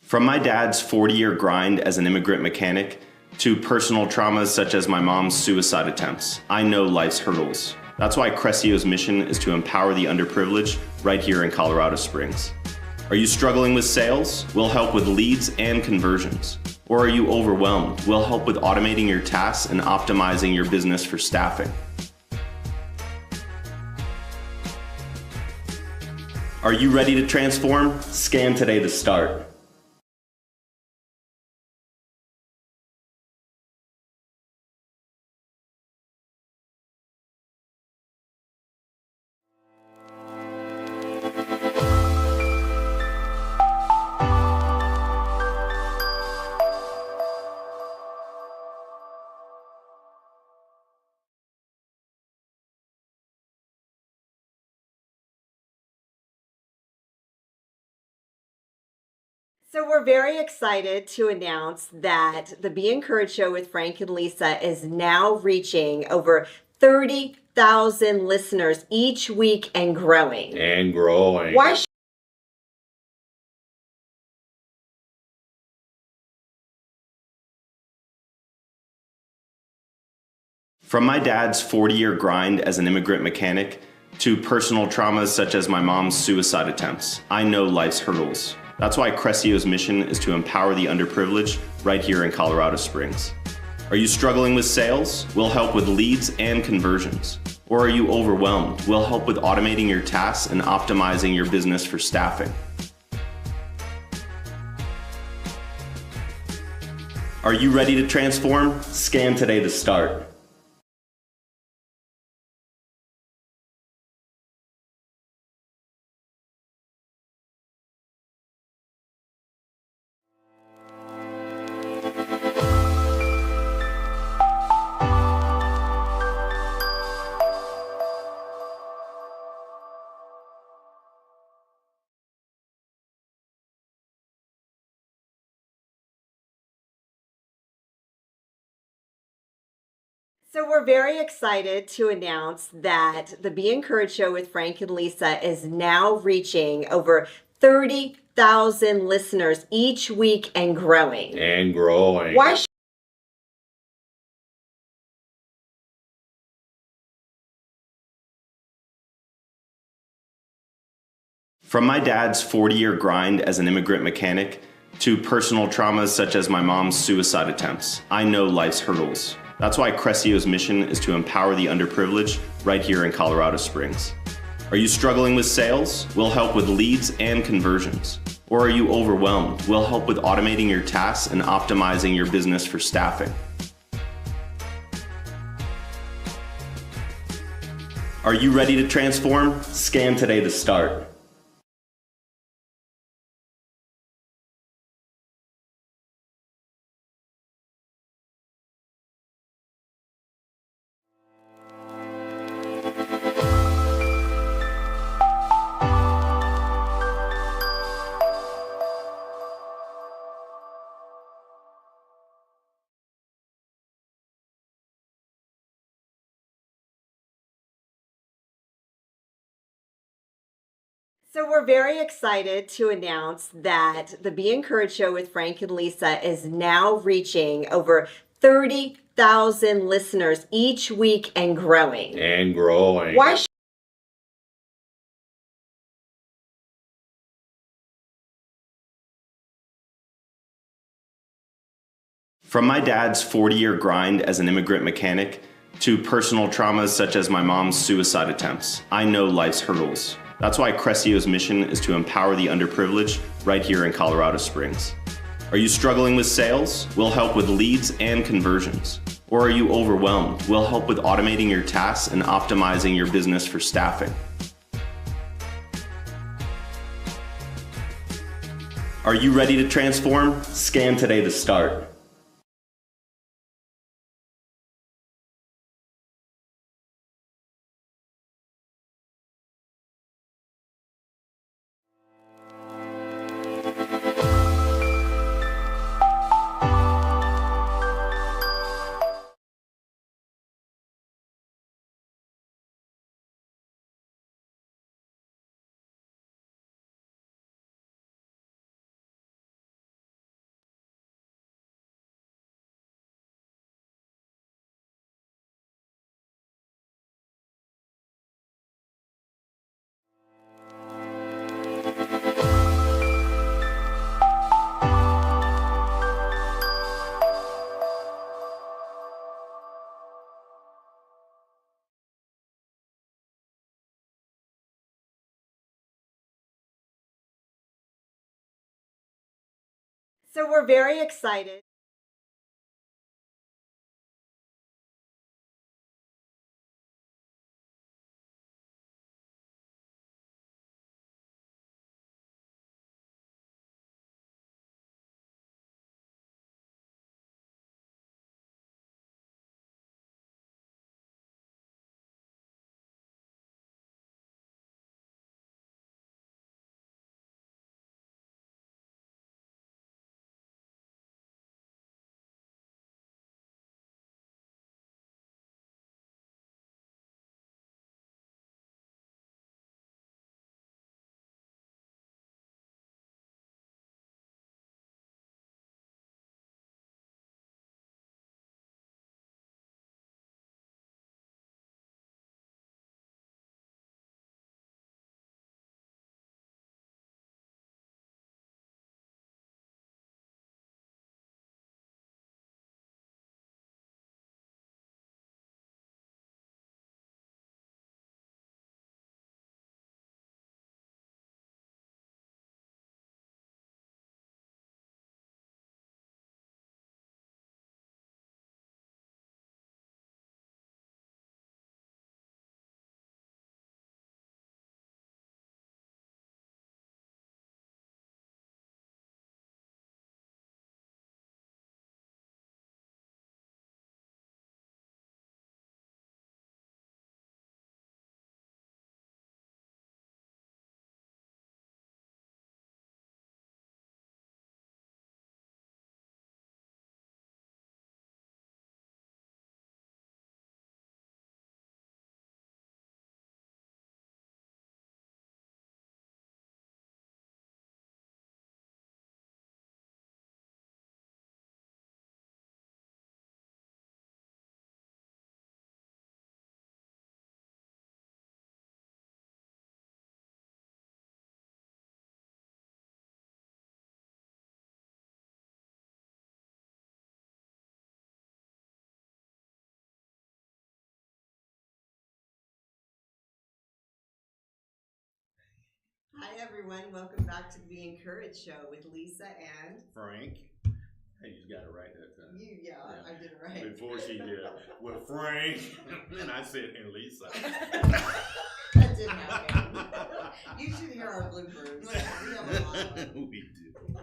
From my dad's 40-year grind as an immigrant mechanic to personal traumas such as my mom's suicide attempts, I know life's hurdles. That's why Crescio's mission is to empower the underprivileged right here in Colorado Springs. Are you struggling with sales? We'll help with leads and conversions. Or are you overwhelmed? We'll help with automating your tasks and optimizing your business for staffing. Are you ready to transform? Scan today to start. So we're very excited to announce that the Be Encouraged Show with Frank and Lisa is now reaching over 30,000 listeners each week and growing. And growing. Why From my dad's 40-year grind as an immigrant mechanic to personal traumas such as my mom's suicide attempts, I know life's hurdles. That's why Crescio's mission is to empower the underprivileged right here in Colorado Springs. Are you struggling with sales? We'll help with leads and conversions. Or are you overwhelmed? We'll help with automating your tasks and optimizing your business for staffing. Are you ready to transform? Scan today to start. So we're very excited to announce that the Be Encouraged Show with Frank and Lisa is now reaching over 30,000 listeners each week and growing. And growing. Why From my dad's 40-year grind as an immigrant mechanic to personal traumas such as my mom's suicide attempts, I know life's hurdles. That's why Crescio's mission is to empower the underprivileged right here in Colorado Springs. Are you struggling with sales? We'll help with leads and conversions. Or are you overwhelmed? We'll help with automating your tasks and optimizing your business for staffing. Are you ready to transform? Scan today to start. So we're very excited to announce that the Be Encouraged Show with Frank and Lisa is now reaching over 30,000 listeners each week and growing. And growing. Why From my dad's 40-year grind as an immigrant mechanic to personal traumas such as my mom's suicide attempts, I know life's hurdles. That's why Crescio's mission is to empower the underprivileged right here in Colorado Springs. Are you struggling with sales? We'll help with leads and conversions. Or are you overwhelmed? We'll help with automating your tasks and optimizing your business for staffing. Are you ready to transform? Scan today to start. So we're very excited. Hi, everyone. Welcome back to the Encourage Show with Lisa and Frank. Hey, you got it right that time. Yeah, I did it right. Before she did, with Frank, and I said, and Lisa. That did happen. You should hear our bloopers. We have a lot of them. We do.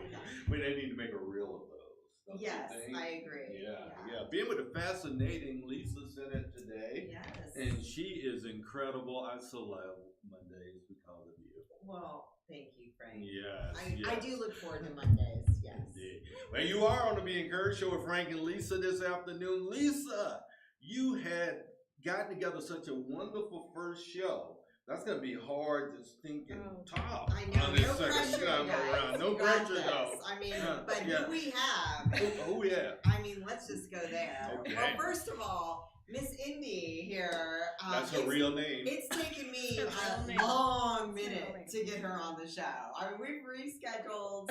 We they need to make a reel of those. Don't you Yes, think? I agree. Yeah. Being with the fascinating Lisa Sennett today. Yes. And she is incredible. I so love Mondays because of you. Well, thank you, Frank. Yes. I do look forward to Mondays. Yes. Indeed. Well, you are on the Be Encouraged Show with Frank and Lisa this afternoon. Lisa, you had gotten together such a wonderful first show. That's going to be hard to think and top. I know. On this No second pressure, time guys. around. No You got pressure, this. though. I mean, but Yeah. who we have. Oh, yeah. I mean, let's just go there. Okay. Well, first of all, Miss Indy here. That's her real name. It's taken me Her real a name. long It's her real minute name. to get her on the show. I mean, we've rescheduled,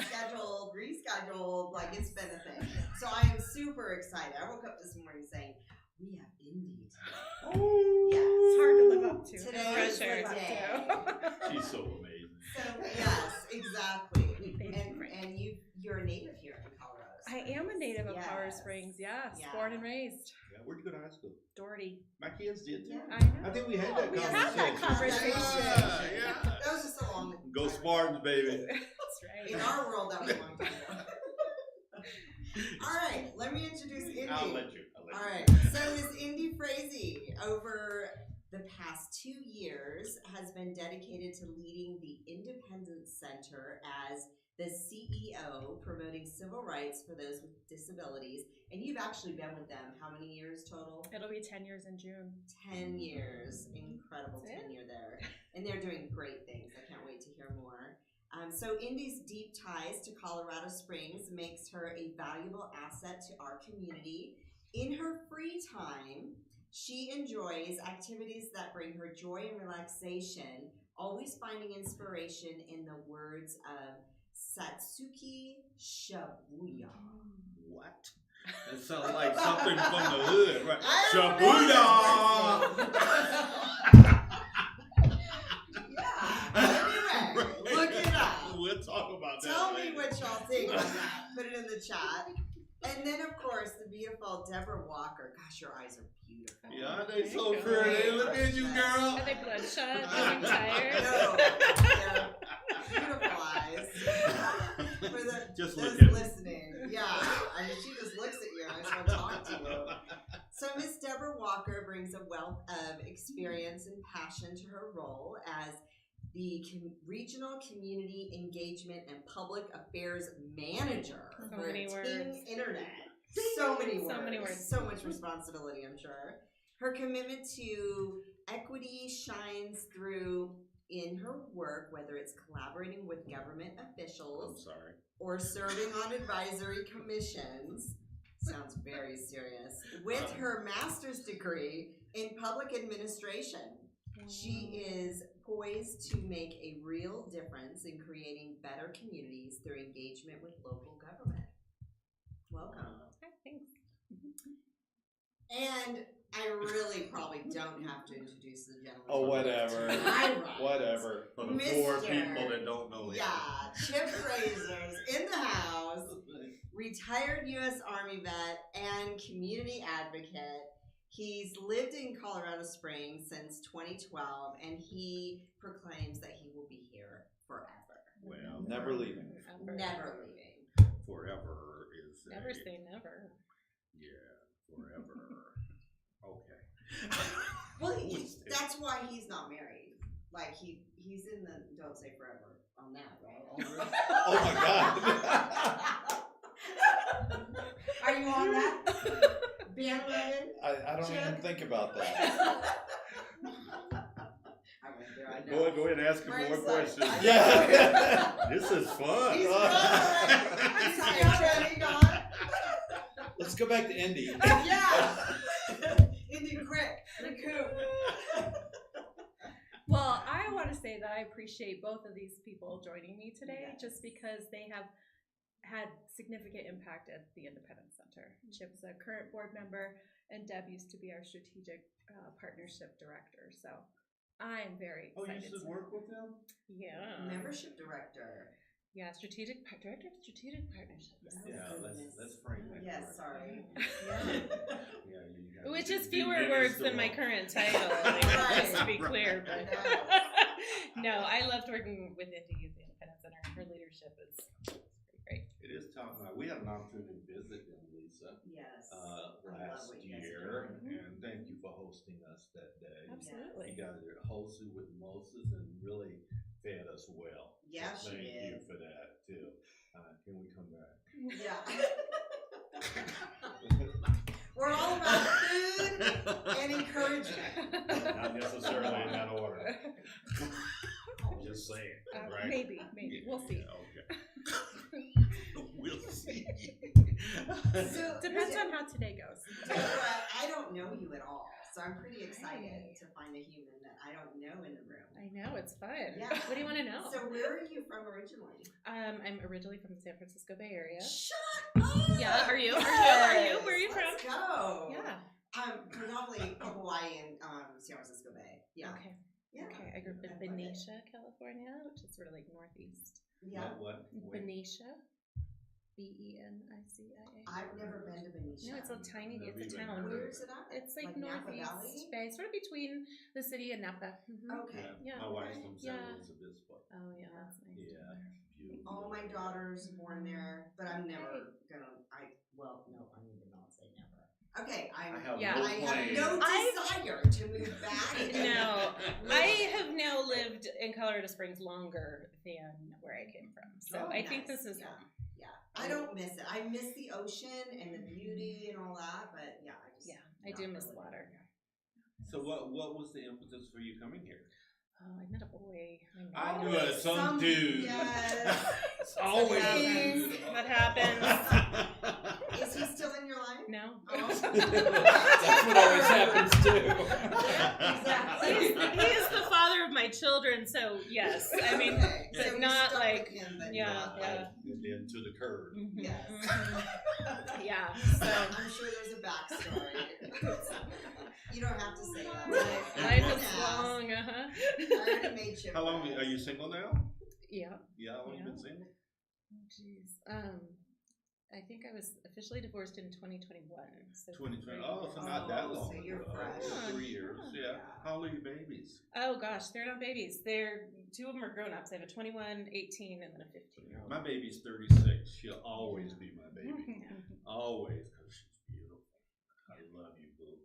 like it's been a thing. So I am super excited. I woke up this morning saying, we have Indy today. Oh. Yes. It's hard to live up to. Today For is sure. the day. She's so amazing. So yes, exactly. Thank you, Frank. And you're a native here in Colorado. I am a native of Powder Yes. Springs, yes. Yeah. Born and raised. Yeah, where'd you go to high school? Doherty. My kids did too. Yeah. I know. I think we had that We conversation. had that conversation. Yeah. That was just so long. Go Spartans, baby. That's right. In our world, that was a long time ago. All right, let me introduce Indy. I'll let you. All right, so Miss Indy Frazee, over the past 2 years, has been dedicated to leading the Independence Center as the CEO, promoting civil rights for those with disabilities. And you've actually been with them how many years total? It'll be 10 years in June. 10 years. Incredible That's it. tenure there. And they're doing great things. I can't wait to hear more. So Indy's deep ties to Colorado Springs makes her a valuable asset to our community. In her free time, she enjoys activities that bring her joy and relaxation, always finding inspiration in the words of Satsuki Shibuya. What? It sounds like something from the hood, right? I don't Shibuya! Yeah. Anyway, look it up. We'll talk about that Tell me later. what y'all think on that. Put it in the chat. And then, of course, the beautiful Deborah Walker. Gosh, your eyes are beautiful. Yeah, they so pretty. Look at you, girl. Are they bloodshot? Are they tired? No, they're beautiful eyes. For Just those look at listening, yeah. I mean, she just looks at you and I just want to talk to you. So Miss Deborah Walker brings a wealth of experience and passion to her role as the regional community engagement and public affairs manager So for many Ting words. Internet. So many words. So many words. So much responsibility, I'm sure. Her commitment to equity shines through in her work, whether it's collaborating with government officials or serving on advisory commissions. Sounds very serious. With her master's degree in public administration, she is poised to make a real difference in creating better communities through engagement with local government. Welcome. Thanks. And I really probably don't have to introduce the gentleman. Oh, whatever. Right. Whatever. For the four Mr. people that don't know him. Yeah, Chip Frazer's in the house, retired U.S. Army vet and community advocate. He's lived in Colorado Springs since 2012, and he proclaims that he will be here forever. Well, Never leaving. Never leaving. Forever is Never say never. Yeah, forever. Okay. Well, that's why he's not married. Like he's in the don't say forever on that, right? Oh my God. Are you on that bandwagon? I don't even think about that. I went there. I know. Go ahead and ask him more Frank's questions. like, Yeah. This is fun. He's ready, God. Let's go back to Indy. Yeah. Indy Crick, the coop. Well, I want to say that I appreciate both of these people joining me today, just because they have had significant impact at the Independence Center. Chip is a current board member, and Deb used to be our strategic partnership director. So I'm very Oh, you excited. used to work with them? Yeah. Membership director. Yeah, director of strategic partnerships. Yeah, let's frame that. Yes, sorry. Yeah, you got Which you is did fewer that words as the than my one. current title, just to be clear. But no, I loved working with Indy at the Independence Center. Her leadership is pretty great. It is top notch. We had an opportunity to visit them, Lisa, Yes. last what you guys are year, doing. and thank you for hosting us that day. Absolutely. You guys are hosted with Moses and really fed us well. Yeah, So she thank you did. for that too. Can we come back? Yeah. We're all about food and encouragement. Not necessarily in that order. I'm just saying, right? Maybe. We'll see. Okay. We'll see. So, Depends on how today goes. Deborah, I don't know you at all, so I'm pretty excited to find a human that I don't know in the room. I know, it's fun. Yeah. What do you want to know? So where are you from originally? I'm originally from the San Francisco Bay Area. Shut up! Yeah, are you? Yes. Are you? Where are you Let's from? go. Yeah. Predominantly from Hawaii and San Francisco Bay. Yeah. Okay. Yeah. Okay. I grew up in I love it. Benicia, California, which is sort of like northeast. Yeah. What? Wait. Benicia. Benicia. I've never been to Benicia. No, it's a tiny. Never It's a even town. heard. Where is it at? It's like Napa Valley? northeast Bay, sort of between the city and Napa. Okay. Yeah. My wife's from San Yeah. Luis Obispo. Oh yeah, that's nice. Yeah. down there. Beautiful. All my daughters born there, but I'm never gonna. I need to not say never. Okay, I have Yeah. no I have plan. no desire to move back. No, I have now lived in Colorado Springs longer than where I came from, so Oh, I think nice. this is Yeah. home. Yeah, I don't miss it. I miss the ocean and the beauty and all that, but yeah, I just Yeah, I do miss water. So what was the impetus for you coming here? Oh, I met a boy. I knew it. Some dude. Yes. It's always a Please. dude. That happens. Is he still in your life? No. Oh. That's what always happens too. Exactly. He is the father of my children, so yes. I mean, Okay, but so you're not stuck like, with him, but yeah, not yeah. like- And then to the curb. Mhm, Yes. mhm. Yeah, so I'm sure there's a backstory. You don't have to say that. life is long, I already made Chip. How long laugh. are you single now? Yeah. Yeah, how long you been Yeah. single? Jeez. I think I was officially divorced in 2021. So 2020. Oh, so not that long. So you're ago. fresh. 3 years. Yeah. How old are your babies? Oh gosh, they're not babies. They're two of them are grown ups. I have a 21, 18, and then a 15-year-old. My baby's 36. She'll always be my baby. Always, because she's beautiful. I love you, boo.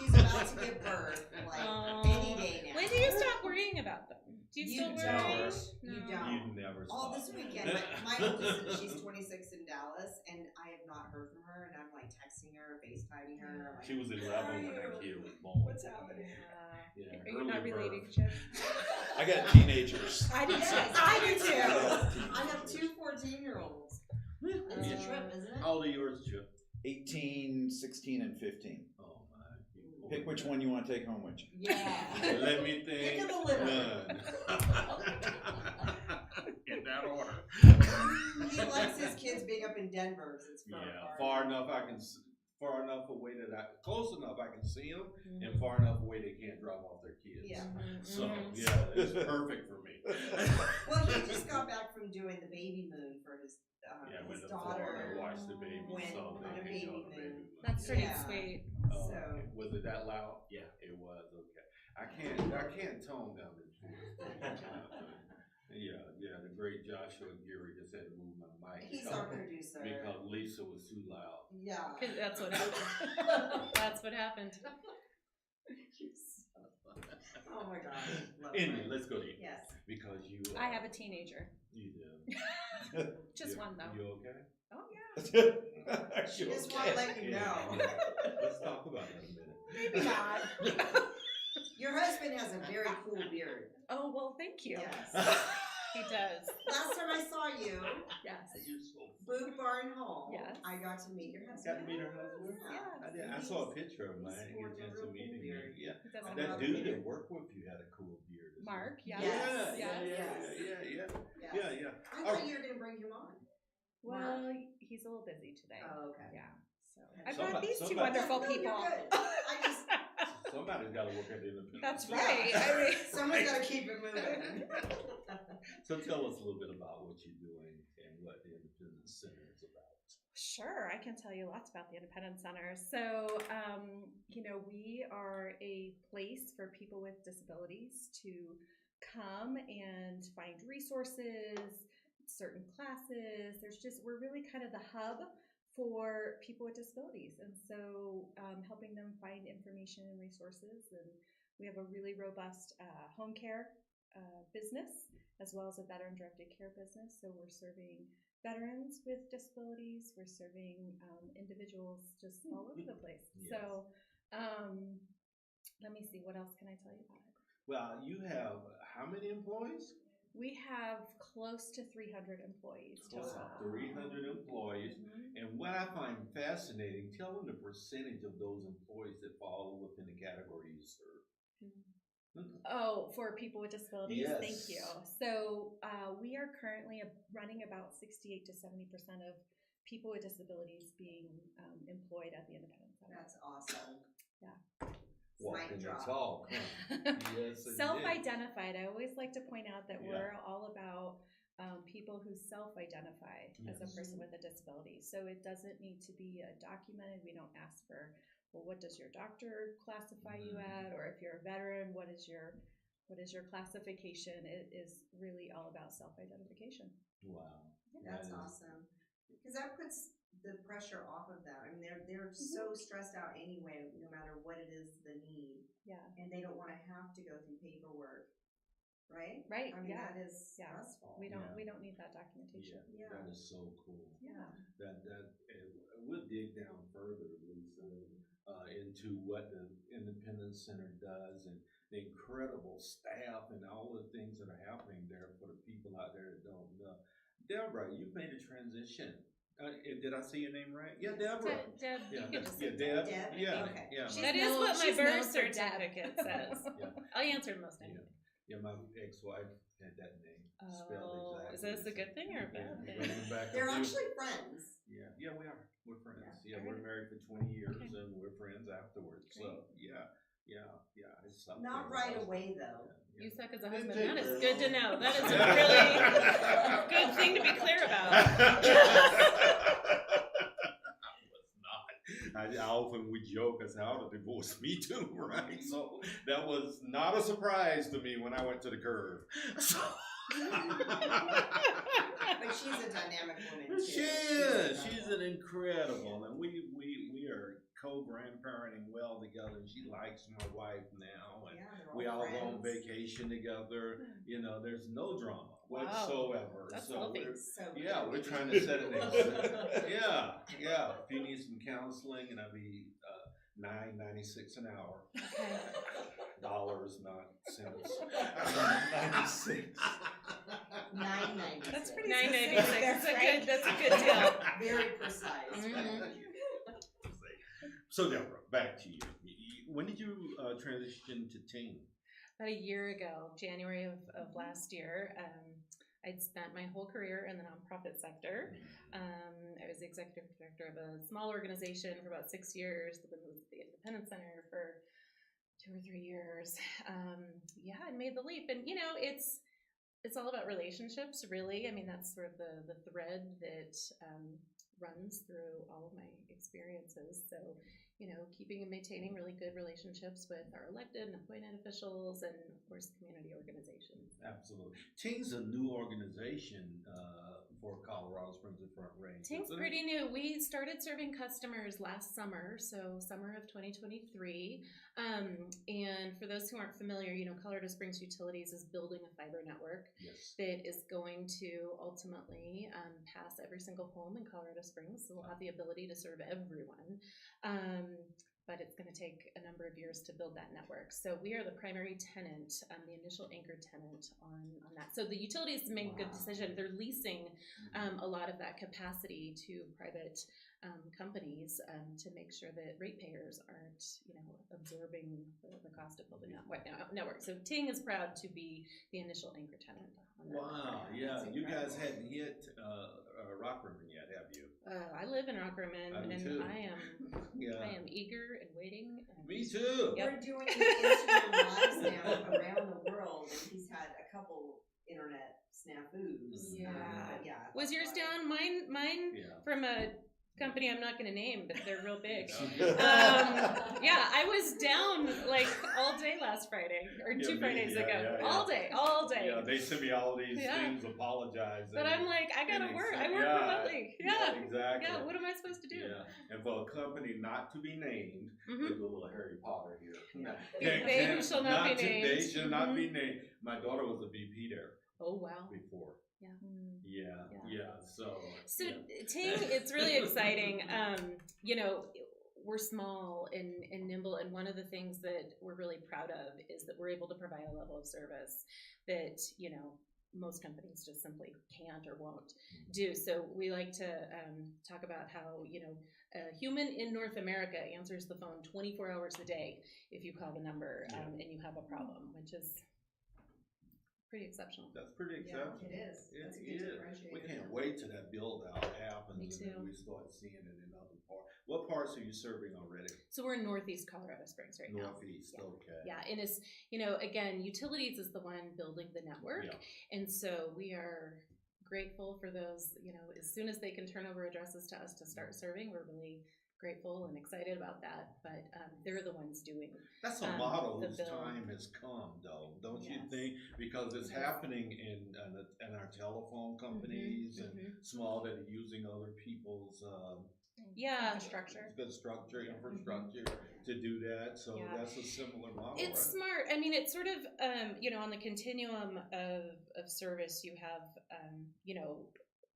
She's about to give birth, like any day now. When do you stop worrying about them? Do you still worry? don't. No. You don't. You never All stop. this weekend, my oldest, she's 26 in Dallas, and I have not heard from her, and I'm like texting her, FaceTiming her. I'm like, She was 11 when that kid was born. what's happening? Yeah, Are you not early relating, birth. Chip? I got teenagers. I do too. I do too. I have two 14-year-olds. It's a trip, isn't it? How old are yours, Chip? 18, 16, and 15. Oh my. Pick which one you want to take home with you. Yeah. Let me think. Pick of the litter. None. In that order. He likes his kids being up in Denver. It's far enough far enough away close enough I can see them, and far enough away they can't drop off their kids. Yeah. So yeah, it's perfect for me. Well, he just got back from doing the baby moon for his Went his to Florida, daughter. watched the baby, went so on a they baby could go on the baby moon. moon. That's pretty Yeah. sweet. Oh, So- okay. Was it that loud? Yeah, it was. Okay, I can't tone down the yeah. The great Joshua Geary just had to move my mic. He's our producer. Because Lisa was too loud. Yeah. That's what happened. That's what happened. Oh my gosh. Love Anyway, her. let's go to you. Yes. Because you. I have a teenager. You do. Just one though. You okay? Oh yeah. She just want to let you know. Let's talk about that a minute. Maybe not. Your husband has a very cool beard. Oh well, thank you. Yes. He does. Last time I saw you, Yes. You're so Boot Barn Hall. Yes. I got to meet your Got husband. to meet her husband? Yeah. I did. I saw a picture of him. I didn't get a chance to Sporting a meet him. real cool beard. Yeah. He does Oh, have That a- love dude beard. that worked with you had a cool beard. Mark. Yes. Yes. Yes. Yes. Yeah. I thought you were going to bring him on. Well, he's a little busy today. Oh, okay. Yeah. So Okay. I've got these two Somebody- wonderful No, you're people. good. I just, Somebody's got to work at the independent. That's Yeah. right. I mean, someone's got to keep it moving. So tell us a little bit about what you're doing and what the Independent Center is about. Sure, I can tell you lots about the Independence Center. So, we are a place for people with disabilities to come and find resources, certain classes. We're really kind of the hub for people with disabilities. And so helping them find information and resources. And we have a really robust home care business, as well as a veteran-directed care business. So we're serving veterans with disabilities. We're serving individuals just all over the place. Yes. So let me see, what else can I tell you about it? Well, you have how many employees? We have close to 300 employees Close total. to 300 employees. Mhm. And what I find fascinating, tell them the percentage of those employees that fall within the category you serve. Oh, for people with disabilities? Yes. Thank you. So we are currently running about 68 to 70% of people with disabilities being employed at the Independence Center. That's awesome. Yeah. Walking Mic the drop. talk, huh? Yes, indeed. Self-identified. I always like to point out that Yeah. we're all about people who self-identify as a Yes. person with a disability. So it doesn't need to be documented. We don't ask for, well, what does your doctor classify you Mhm. at, or if you're a veteran, what is your classification? It is really all about self-identification. Wow. That's That is- awesome. Because that puts the pressure off of them. I mean, they're so stressed out anyway, no matter what it is the need, Yeah. and they don't want to have to go through paperwork, right? Right. I mean, yeah. that is Yeah. stressful. We don't Yeah. need that documentation. Yeah, that is so cool. Yeah. We'll dig down further, Lisa, into what the Independence Center does and the incredible staff and all the things that are happening there for the people out there that don't know. Deborah, you've made a transition. Did I say your name right? Yeah, Deborah. Deb, Yeah, you can just yeah, say Deb. Deb? Yeah, Okay. yeah. She's That is known- what my she's birth known for Deb. certificate says. Yeah. I answered most Yeah. things. Yeah, my ex-wife had that name spelled Oh, exactly. is this the a good same. thing or a bad Yeah, thing? going back a They're few- actually friends. Yeah, we are. We're friends. Yeah, All we're right. married for 20 years Okay. and we're friends afterwards. So, yeah. It's something Not right else. away though. Yeah. You suck as a Didn't husband. take That is very good to long. know. That is a really good thing to be clear about. I often would joke, I said, I ought to divorce me too, right? So that was not a surprise to me when I went to the curve. So. But she's a dynamic woman too. She is. She's an incredible, and we are co-grandparenting well together. And she likes my wife now, and Yeah, they're we all go on friends. vacation together. You know, there's no drama Wow. whatsoever. That's so lovely. So yeah, we're trying to set an example. Yeah. If you need some counseling, and I'll be $9.96 an hour. Dollars, not cents. 96. $9.96. That's pretty $9.96. That's a good deal. Very precise. Mhm. So Deborah, back to you. When did you transition to teen? About a year ago, January of last year, I'd spent my whole career in the nonprofit sector. I was the executive director of a small organization for about 6 years, then moved to the Independence Center for 2 or 3 years. I made the leap, and it's all about relationships, really. I mean, that's sort of the thread that runs through all of my experiences. So, keeping and maintaining really good relationships with our elected and appointed officials, and of course, community organizations. Absolutely. Teen's a new organization for Colorado Springs and Front Range. Teen's isn't it? pretty new. We started serving customers last summer, so summer of 2023. And for those who aren't familiar, Colorado Springs Utilities is building a fiber network Yes. that is going to ultimately pass every single home in Colorado Springs. So we'll have the ability to serve everyone. But it's going to take a number of years to build that network. So we are the primary tenant, the initial anchor tenant on that. So the utilities make a good decision. They're leasing a lot of that capacity to private companies to make sure that ratepayers aren't, absorbing the cost of building that network. So Ting is proud to be the initial anchor tenant on that. Wow, yeah. You guys hadn't hit Rock River yet, have you? I live in Rock River, I do and too. I am eager and waiting. And Me too. Yep. We're doing Instagram lives now around the world, and he's had a couple internet snafus. Yeah. But yeah. Was that's yours why. down? Mine Yeah. from a company I'm not going to name, but they're real big. Yeah. I was down like all day last Friday or Yeah, 2 me, Fridays yeah, ago. yeah. All day. Yeah, they sent me all these Yeah. things apologizing. But I'm like, I gotta and work. I accept- work yeah, remotely. Yeah. exactly. Yeah. What am I supposed to do? Yeah, and for a company not to be named, Mhm. there's a little Harry Potter here. They who shall not be named. They shall not Mhm. be named. My daughter was a VP there Oh wow. before. Yeah. Yeah. So yeah. Ting, it's really exciting. We're small and nimble, and one of the things that we're really proud of is that we're able to provide a level of service that most companies just simply can't or won't do. So we like to talk about how a human in North America answers the phone 24 hours a day if you call the number and you have a problem, which is pretty exceptional. That's pretty Yeah, exceptional. it is. That's a good It is. differentiator. We can't wait till that build out happens. Me And too. then we start seeing it in other parts. What parts are you serving already? So we're in Northeast Colorado Springs right now. Northeast. Yeah. Okay. Yeah, and it's, again, utilities is the one building the network. Yeah. And so we are grateful for those, as soon as they can turn over addresses to us to start serving, we're really grateful and excited about that. But they're the ones doing. That's a model the whose bill. time has come, though, don't you Yes. think? Because it's Yes. happening in our telephone companies and Mhm. small that are using other people's Yeah. Infrastructure. infrastructure to do that. So Yeah. that's a similar model, It's right? smart. I mean, it's sort of, on the continuum of service, you have,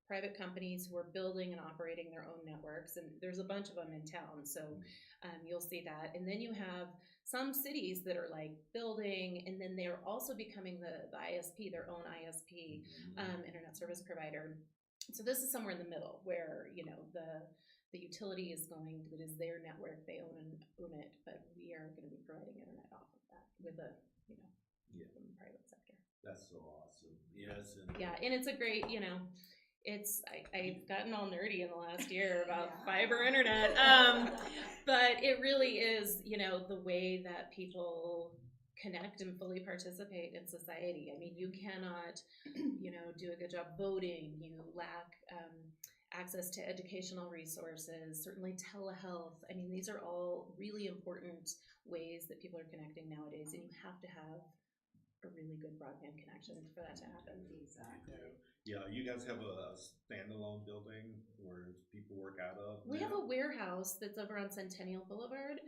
private companies who are building and operating their own networks, and there's a bunch of them in town. So you'll see that. And then you have some cities that are like building, and then they're also becoming the ISP, their own ISP, internet service provider. So this is somewhere in the middle where, the utility is that is their network, they own it, but we are going to be providing internet off of that with from the private sector. That's so awesome. Yes. And Yeah, and it's a great, I've gotten all nerdy in the last year about fiber internet. But it really is, the way that people connect and fully participate in society. I mean, you cannot, do a good job voting. You lack access to educational resources, certainly telehealth. I mean, these are all really important ways that people are connecting nowadays, and you have to have a really good broadband connection for that to happen. Exactly. Yeah, you guys have a standalone building where people work out of? We have a warehouse that's over on Centennial Boulevard,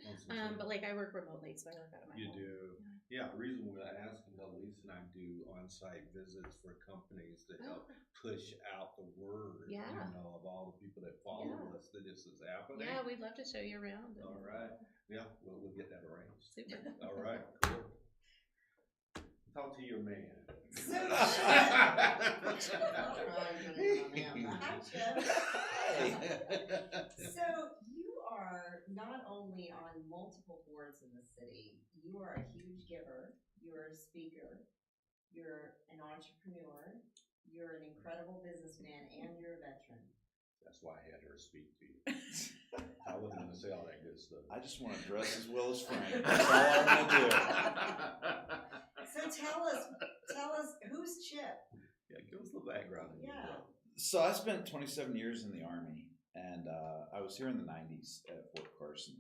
but like I work remotely, so I work out of my home. You do? Yeah, the reason we're asking, because Lisa and I do on-site visits for companies to help push out the word, of all the people that follow us, that this is happening. Yeah, we'd love to show you around. All right. Yeah, we'll get that arranged. Super. All right, cool. Talk to your man. So, so you are not only on multiple boards in the city, you are a huge giver, you're a speaker, you're an entrepreneur, you're an incredible businessman, and you're a veteran. That's why I had her speak to you. I wasn't going to say all that good stuff. I just want to dress as well as Frank. That's all I want to do. So tell us, who's Chip? Yeah, give us the background. Yeah. So I spent 27 years in the Army, and I was here in the 90s at Fort Carson.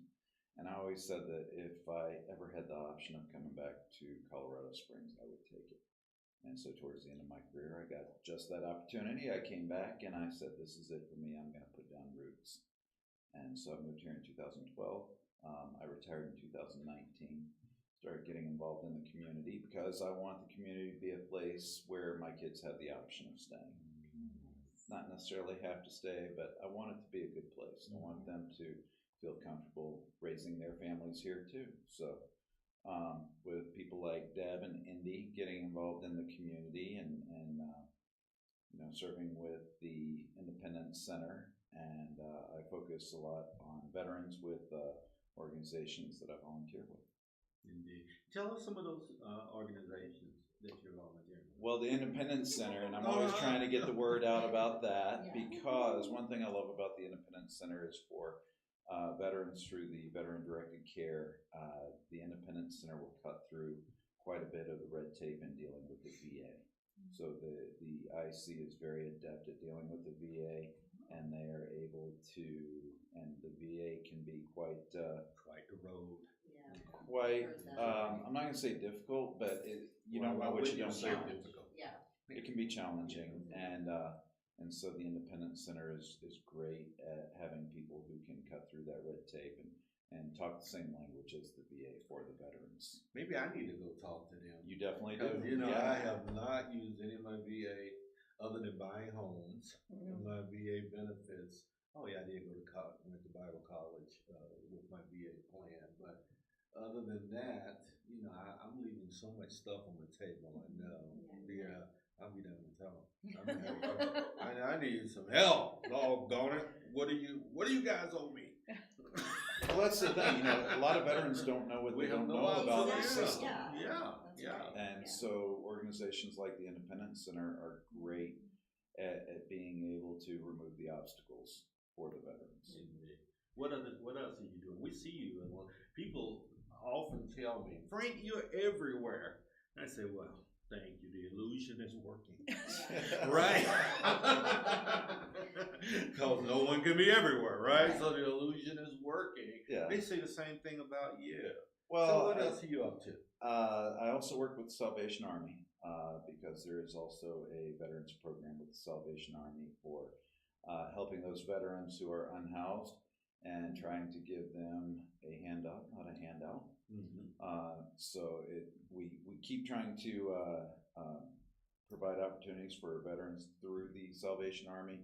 And I always said that if I ever had the option of coming back to Colorado Springs, I would take it. And so towards the end of my career, I got just that opportunity. I came back and I said, this is it for me. I'm going to put down roots. And so I moved here in 2012. I retired in 2019. Started getting involved in the community because I want the community to be a place where my kids have the option of staying. Not necessarily have to stay, but I want it to be a good place. I want them to feel comfortable raising their families here too. So with people like Deb and Indy getting involved in the community and serving with the Independence Center, and I focus a lot on veterans with organizations that I volunteer with. Indeed. Tell us some of those organizations that you're volunteering with. Well, the Independence Center, and I'm always trying to get the word out about that, because one thing I love about the Independence Center is for veterans through the veteran-directed care. The Independence Center will cut through quite a bit of the red tape in dealing with the VA. So the IC is very adept at dealing with the VA, and they are able to, and the VA can be quite the road. I'm not going to say difficult, but you don't know what you don't know. Yeah. It can be challenging, and so the Independence Center is great at having people who can cut through that red tape and talk the same language as the VA for the veterans. Maybe I need to go talk to them. You definitely do. I have not used any of my VA other than buying homes and my VA benefits. Oh yeah, I did go to college, went to Bible college with my VA plan, but other than that, I'm leaving so much stuff on the table. I know. Yeah, I'll be down to talk. I need some help. Doggone it! What do you guys owe me? Well, that's the thing. A lot of veterans don't know what they don't know about the system. And so organizations like the Independence Center are great at being able to remove the obstacles for the veterans. What else are you doing? We see you, and people often tell me, Frank, you're everywhere. And I say, well, thank you. The illusion is working. Right? Because no one can be everywhere, right? So the illusion is working. Yeah. They say the same thing about you. Well, so what else are you up to? I also work with the Salvation Army because there is also a veterans program with the Salvation Army for helping those veterans who are unhoused and trying to give them a hand up, not a handout. So we keep trying to provide opportunities for veterans through the Salvation Army,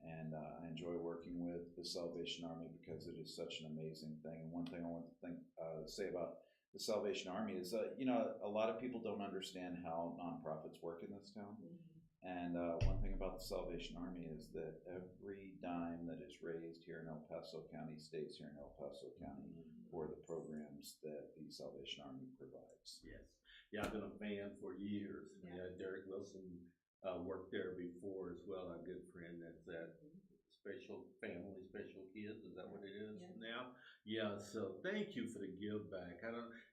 and I enjoy working with the Salvation Army because it is such an amazing thing. And one thing I want to say about the Salvation Army is, a lot of people don't understand how nonprofits work in this town. And one thing about the Salvation Army is that every dime that is raised here in El Paso County stays here in El Paso County for the programs that the Salvation Army provides. Yes. Yeah, I've been a fan for years. Yeah, Derek Wilson worked there before as well. A good friend that's at Special Kids. Is that what it is now? Yeah. So thank you for the give back.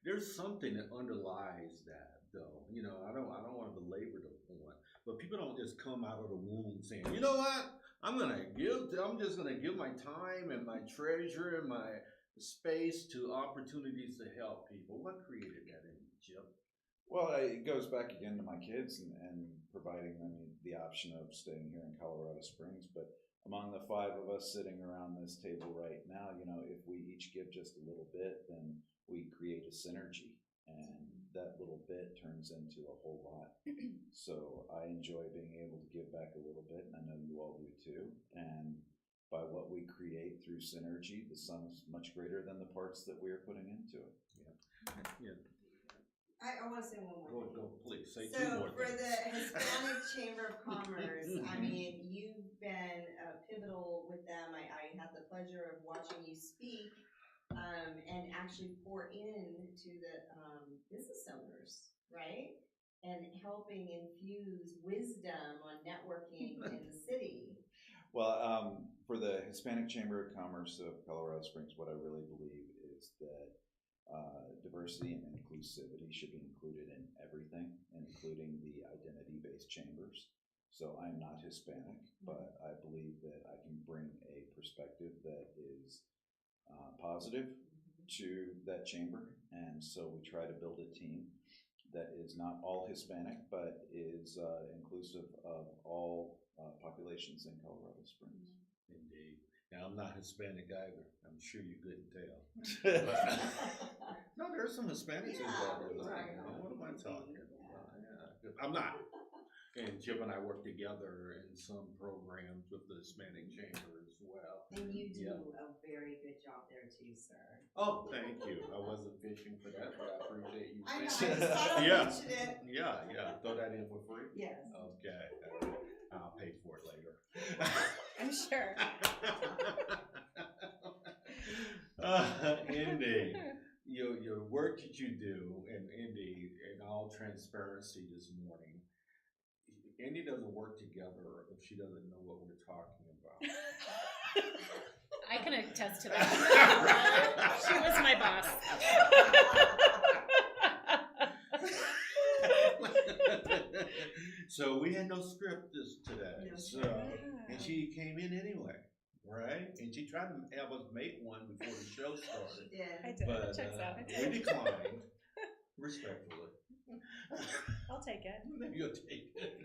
There's something that underlies that, though. You know, I don't want to belabor the point, but people don't just come out of the womb saying, you know what, I'm just gonna give my time and my treasure and my space to opportunities to help people. What created that in you, Chip? Well, it goes back again to my kids and providing them the option of staying here in Colorado Springs. But among the 5 of us sitting around this table right now, you know, if we each give just a little bit, then we create a synergy, and that little bit turns into a whole lot. So I enjoy being able to give back a little bit, and I know you all do too. And by what we create through synergy, the sum is much greater than the parts that we are putting into it. Yeah. I want to say one more thing. Go, please. Say So 2 more for things. the Hispanic Chamber of Commerce, I mean, you've been pivotal with them. I had the pleasure of watching you speak and actually pour into the business owners, right? And helping infuse wisdom on networking in the city. Well, for the Hispanic Chamber of Commerce of Colorado Springs, what I really believe is that diversity and inclusivity should be included in everything, including the identity-based chambers. So I'm not Hispanic, but I believe that I can bring a perspective that is positive to that chamber. And so we try to build a team that is not all Hispanic, but is inclusive of all populations in Colorado Springs. Indeed. Now, I'm not Hispanic either. I'm sure you couldn't tell. No, there's some Hispanics involved in that. You know, what am I talking about? Yeah. I'm not. And Chip and I work together in some programs with the Hispanic Chamber as well. And you do a very good job there too, sir. Oh, thank you. I wasn't fishing for that, but I appreciate you. I know, I just thought I'd mention it. Yeah. Throw that in for free? Yes. Okay. I'll pay for it later. I'm sure. Indy, your work that you do, and Indy, in all transparency this morning, Indy doesn't work together if she doesn't know what we're talking about. I can attest to that. She was my boss. So we had no script today. No. And she came in anyway, right? And she tried to have us make one before the show started. She did. I did. But Checks out. we declined, respectfully. I'll take it. You'll take it.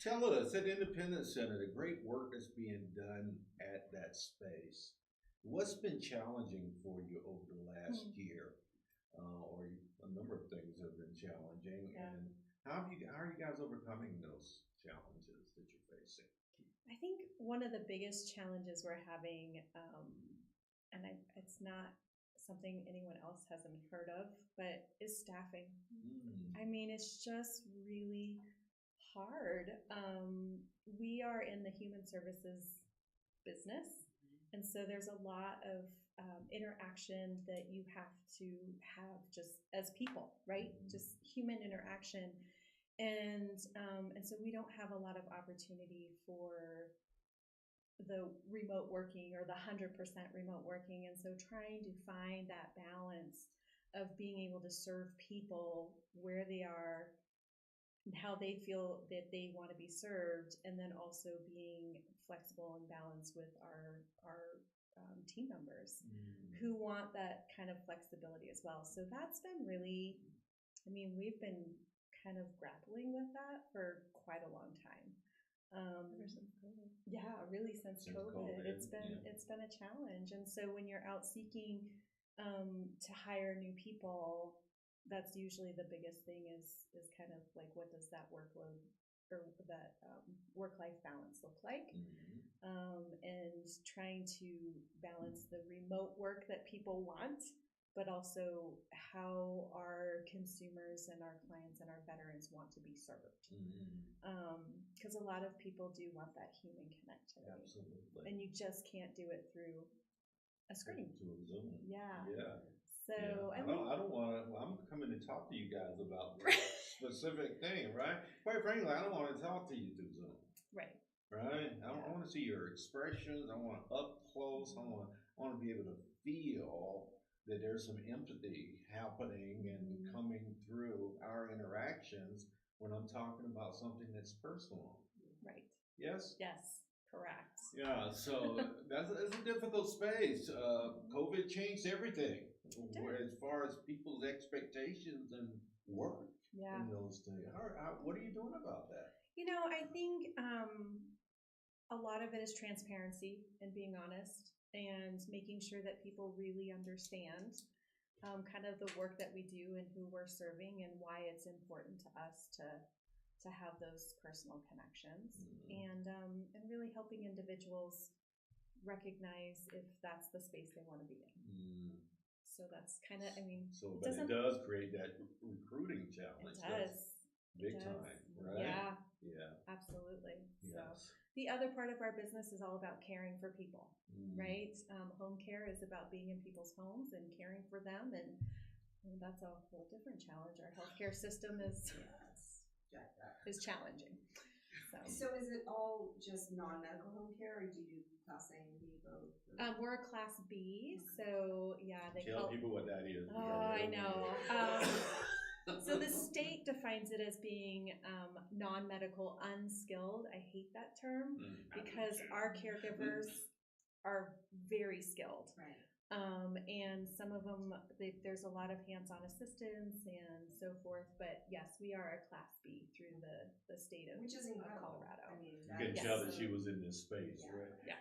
Tell us, at Independence Center, the great work that's being done at that space. What's been challenging for you over the last year? Or a number of things have been challenging. Yeah. And how are you guys overcoming those challenges that you're facing? I think one of the biggest challenges we're having, it's not something anyone else hasn't heard of, but is staffing. I mean, it's just really hard. We are in the human services business, and so there's a lot of interaction that you have to have just as people, right? Just human interaction. And so we don't have a lot of opportunity for the remote working or the 100% remote working. And so trying to find that balance of being able to serve people where they are and how they feel that they want to be served, and then also being flexible and balanced with our team members who want that kind of flexibility as well. So that's been really, we've been kind of grappling with that for quite a long time. Ever since COVID. Yeah, really since COVID. It's been a challenge. And so when you're out seeking to hire new people, that's usually the biggest thing is kind of like, what does that workload or that work-life balance look like? And trying to balance the remote work that people want, but also how our consumers and our clients and our veterans want to be served. Because a lot of people do want that human connectivity. Absolutely. And you just can't do it through a screen. Through Zoom. Yeah. Yeah. So I don't want to. Well, I'm coming to talk to you guys about this. specific thing, right? Quite frankly, I don't want to talk to you through Zoom, Right. right? I want to see your expressions. I want up close. I want to be able to feel that there's some empathy happening and coming through our interactions when I'm talking about something that's personal. Right. Yes? Yes. Correct. Yeah, so that's a difficult space. COVID changed everything as far as people's expectations and work Yeah. in those things. What are you doing about that? I think a lot of it is transparency and being honest and making sure that people really understand kind of the work that we do and who we're serving and why it's important to us to have those personal connections and really helping individuals recognize if that's the space they want to be in. So that's kind of, but it does create that recruiting challenge. It does. Big time, right? Yeah. Yeah. Absolutely. Yes. So the other part of our business is all about caring for people, right? Home care is about being in people's homes and caring for them, and that's a whole different challenge. Our healthcare system is challenging. So is it all just non-medical home care, or do you do Class A and B both? We're a Class B, so yeah, they Tell call people what that is. Oh, I know. So the state defines it as being non-medical unskilled. I hate that term because our caregivers are very skilled. Right. And some of them, there's a lot of hands-on assistance and so forth. But yes, we are a Class B through the state of, Which is incredible. Colorado. You can tell that she was in this space, right? Yeah.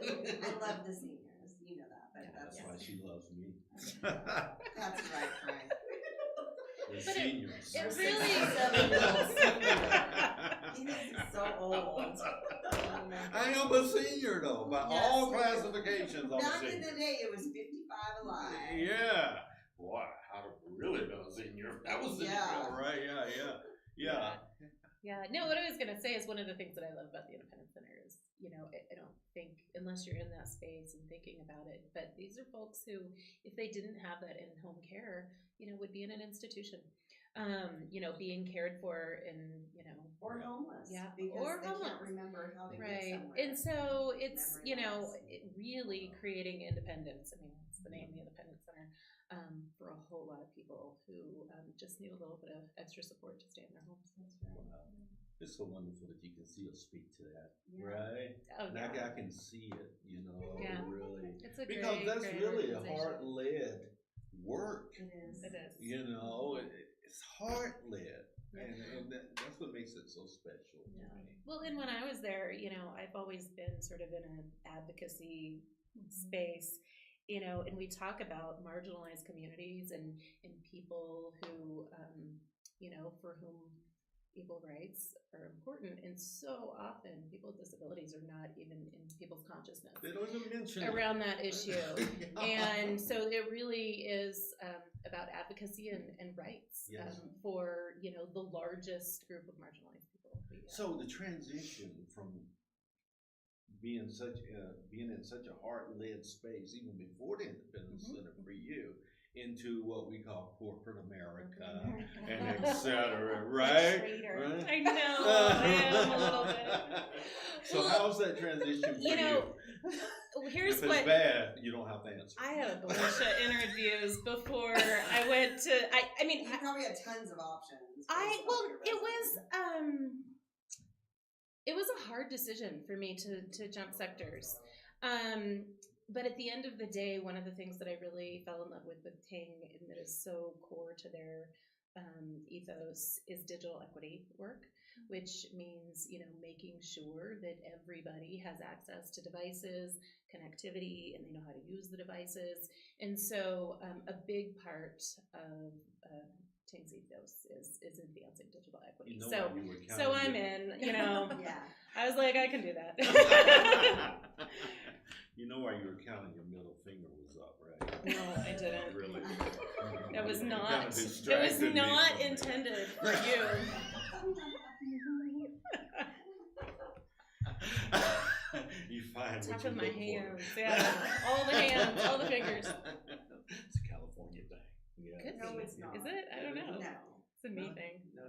I love the seniors, you know that, but That's why she loves me. That's right, Frank. The seniors. It really He's so old. I am a senior though, by all classifications. I'm Back a in the senior. day, it was 55 alive. Yeah. Boy, I'd have really been a senior. That was senior, right? Yeah. Yeah, no, what I was going to say is one of the things that I love about the Independence Center is, I don't think, unless you're in that space and thinking about it, but these are folks who, if they didn't have that in-home care, would be in an institution, being cared for and, Or homeless. Yeah, Because or they homeless. can't remember how to get right. somewhere. And so it's, Memory loss. it really creating independence. I mean, it's the name, the Independence Center, for a whole lot of people who just need a little bit of extra support to stay in their homes. Wow. It's so wonderful that you can see us speak to that, Yeah. right? Oh, And yeah. I can see it, Yeah. really. It's a Because great, that's great really a organization. heart-led work. It is. It is. It's heart-led. And that's what makes it so special to me. Well, and when I was there, I've always been sort of in an advocacy space, and we talk about marginalized communities and people who, for whom equal rights are important. And so often people with disabilities are not even in people's consciousness They don't even mention it. around that issue. And so it really is about advocacy and rights for, the largest group of marginalized people. So the transition from being in such a heart-led space, even before the Independence Center for you, into what we call corporate America and et cetera, right? Right? I know, I am a little bit. So how's that transition for you? Here's if it's what bad, you don't have to answer. I had a bunch of interviews before I went to. I mean, You probably had tons of options. It was a hard decision for me to jump sectors. But at the end of the day, one of the things that I really fell in love with Ting and that is so core to their ethos is digital equity work, which means, making sure that everybody has access to devices, connectivity, and they know how to use the devices. And so a big part of Ting's ethos is advancing digital equity. So I'm in, Yeah. I was like, I can do that. You know why you were counting your middle finger was up, right? No, I didn't. Really? That was You not. kinda It was distracted me not from it. intended for you. You find Top what you of my look hands, for. yeah. All the hands, all the fingers. It's a California thing. Yeah. Could No, be. it's not. Is it? I don't know. No. It's a me thing. No,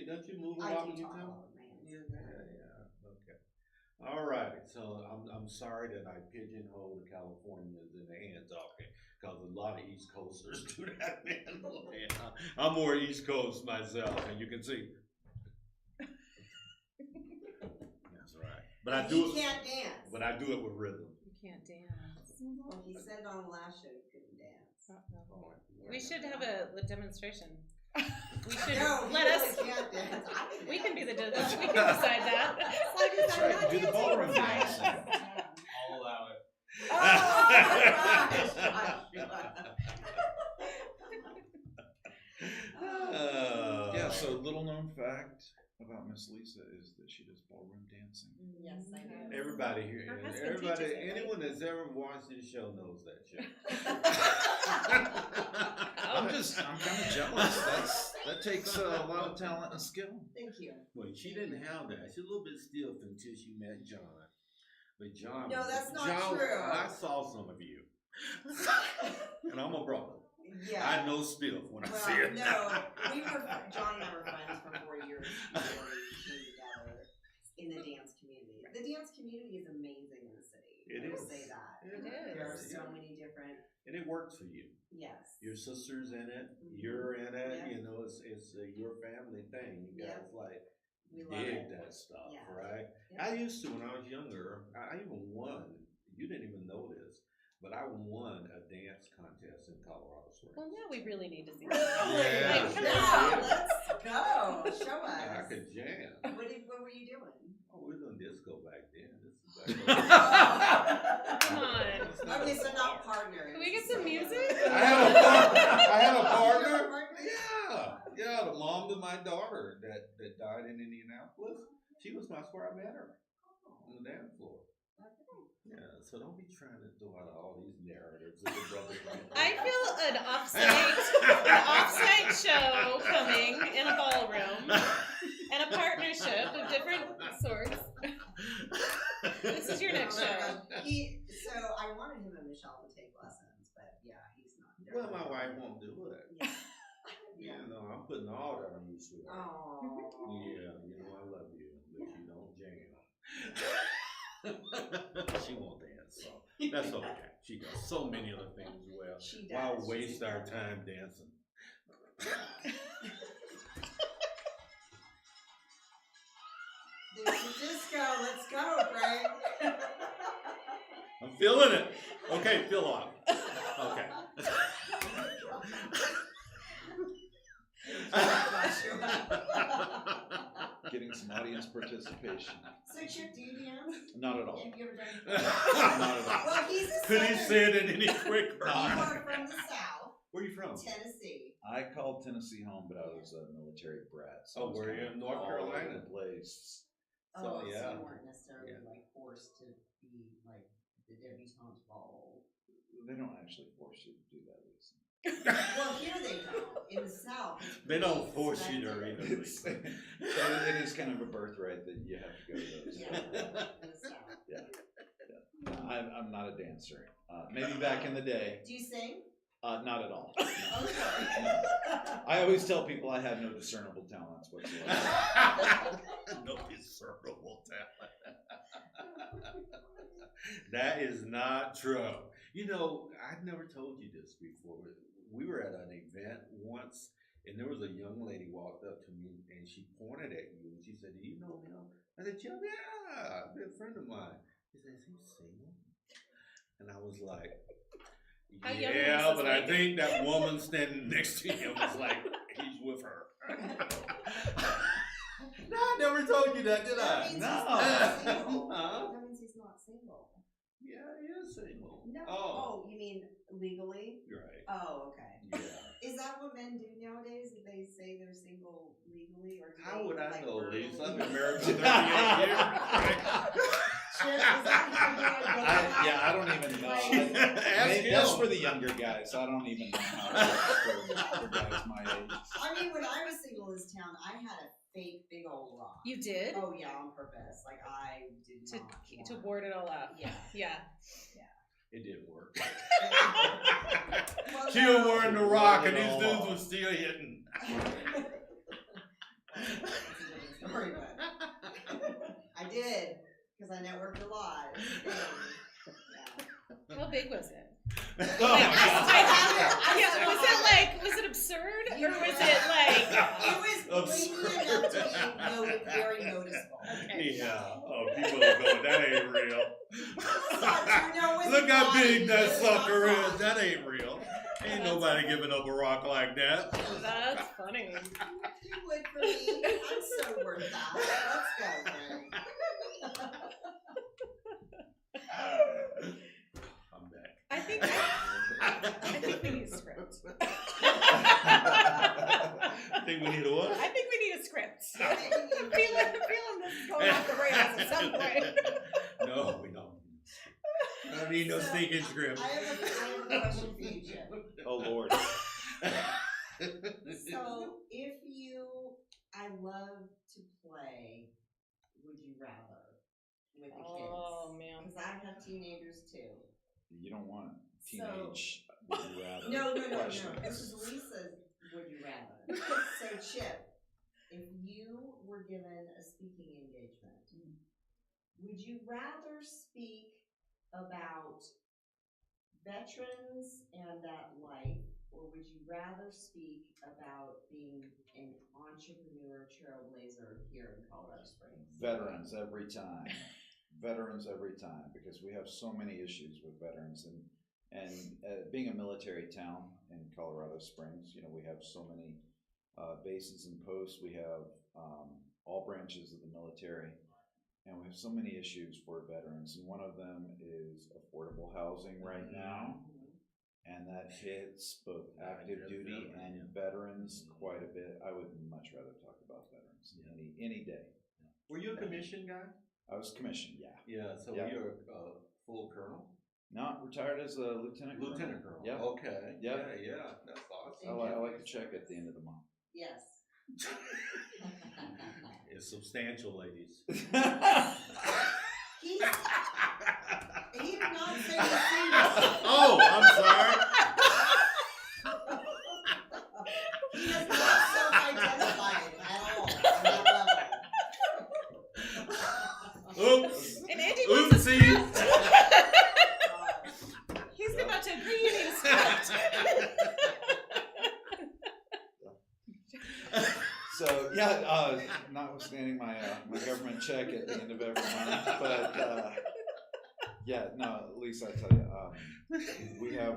don't you move a I lot do when you talk a tell? lot with my hands. Yeah. Okay. All right. So I'm sorry that I pigeonholed the Californians in the hand talking because a lot of East Coasters do that, man. I'm more East Coast myself, and you can see. That's right. But I do You it. can't dance. But I do it with rhythm. You can't dance. Well, he said on the last show you couldn't dance. Oh, We should have a demonstration. We should No, let you us. really can't dance. I can We can be the dance. judges. We can decide that. That's right. Do the ballroom dancing. I'll allow it. Yeah, so little known fact about Miss Lisa is that she does ballroom dancing. Yes, I do. Everybody here, Her husband teaches it, right? anyone that's ever watched this show knows that show. I'm kind of jealous. That takes a lot of talent and skill. Thank you. Well, she didn't have that. She's a little bit stiff until she met John. But John, No, that's not John, true. I saw some of you, and I'm a brother. Yeah. I know stiff when I see it. No, John and I were friends for 4 years before we came together in the dance community. The dance community is amazing in the city. It I will is. say that. It There are is. so many different, And it works for you. yes. Your sister's in it. Mhm. You're in it. Yeah. You know, it's your family thing. You Yeah. guys like We love dig it. that stuff, Yeah. right? Yeah. I used to when I was younger. I even won. You didn't even know this, but I won a dance contest in Colorado Springs. Well, now we really need to see Yeah. that. Yeah, let's go. Show I us. could jam. What were you doing? Oh, we were doing disco back then. This is Come on. Okay, so not partners. Can we get some music? I had a partner. You have a partner? Yeah, the mom to my daughter that died in Indianapolis. She was where I met her on the dance floor. Yeah, so don't be trying to throw out all these narratives of your brother. I feel an offsite show coming in a ballroom and a partnership of different sorts. This is your next Oh my show. gosh. So I wanted him and Michelle to take lessons, but yeah, he's not. Well, my wife won't do it. Yeah. You know, I'm putting all that on you, sweetheart. Oh. Yeah, you know I love you, but you don't jam. She won't dance, so that's okay. She does so many other things well. She does. Why She's waste our incredible. time dancing? There's the disco. Let's go, Frank. I'm feeling it. Okay, feel off. Okay. Getting some audience participation. So, Chip, do you dance? Not at all. Have you ever done? Not at all. Well, he's a Could he Southern- say it any quicker? You are from the South, Where you from? Tennessee. I called Tennessee home, but I was a military brat. So Oh, I was were kind you of in North all Carolina? over the place. So, So yeah. you weren't necessarily Yeah. like forced to be like the debutante ball. They don't actually force you to do that, Lisa. Well, here they don't. In the South, it's They don't pretty force you to expected. read It's, it. it is kind of a birthright that you have to go to those. Yeah, in the South. Yeah. I'm not a dancer. Maybe back in the day. Do you sing? Not at all. Okay. No. I always tell people I have no discernible talents whatsoever. No discernible talent. That is not true. You know, I've never told you this before. We were at an event once, and there was a young lady walked up to me, and she pointed at you, and she said, "Do you know him?" I said, "Yeah, they're a friend of mine." She said, "Is he single?" And I was like, How young "Yeah, was but this I lady?" think that woman standing next to him was like, he's with her." No, I never told you that, did That I? means No. he's not single. Huh? That means he's not single. Yeah, he is single. No. Oh, Oh, you mean legally? you're right. Oh, okay. Yeah. Is that what men do nowadays? Do they say they're single legally, or do How they, would I like, know, verbally? Lisa? I've been married for 38 years. Chip, is that how you I don't even know. Ask That's him. for the younger guys. I don't even know how it works for guys my age. I mean, when I was single in this town, I had a fake big old rock. You did? Oh yeah, on purpose. Like I did To not. ward it all out. Yeah. Yeah. It didn't work. Well, She was wearing the rock, and these dudes were still hitting. That's a different story, but I did, because I networked a lot. It was big. Yeah. How big was it? Oh, Like, my God. was it absurd, or was it like? It was blingy enough to be very noticeable. Yeah. Oh, people are going, that ain't real. No, it's Look how not. big that It's sucker not. is. That ain't real. Ain't nobody giving up a rock like that. That's funny. You would for me. I'm so worth that. Let's go, Greg. I'm back. I think we need a script. Think we need a what? I think we need a script. I'm feeling this going off the rails at some point. No, we don't. I don't need no stinking script. I have a question for you, Chip. Oh Lord. So, if I love to play Would You Rather with the kids. Oh man. Because I have teenagers too. You don't want teenage would you rather No. questions. This is Lisa's Would You Rather. So, Chip, if you were given a speaking engagement, would you rather speak about veterans and that life, or would you rather speak about being an entrepreneur trailblazer here in Colorado Springs? Veterans every time. Veterans every time, because we have so many issues with veterans, and being a military town in Colorado Springs, you know, we have so many bases and posts. We have all branches of the military, and we have so many issues for veterans, and one of them is affordable housing right now, and that hits both active duty and veterans quite a bit. I would much rather talk about veterans any day. Were you a commissioned guy? I was commissioned, yeah. Yeah, so Yeah. you're a full colonel? No, retired as a lieutenant colonel. Lieutenant colonel. Yeah. Okay. Yeah. Yeah, that's I awesome. like to check at the end of the month. Yes. It's substantial, ladies. He did not say he's single. Oh, I'm sorry. He has not self-identified at all on that level. Oops. And Andy wants a Oopsie. script. He's about to agree you need a script. So yeah, notwithstanding my my government check at the end of every month, but yeah, no, Lisa, I tell you,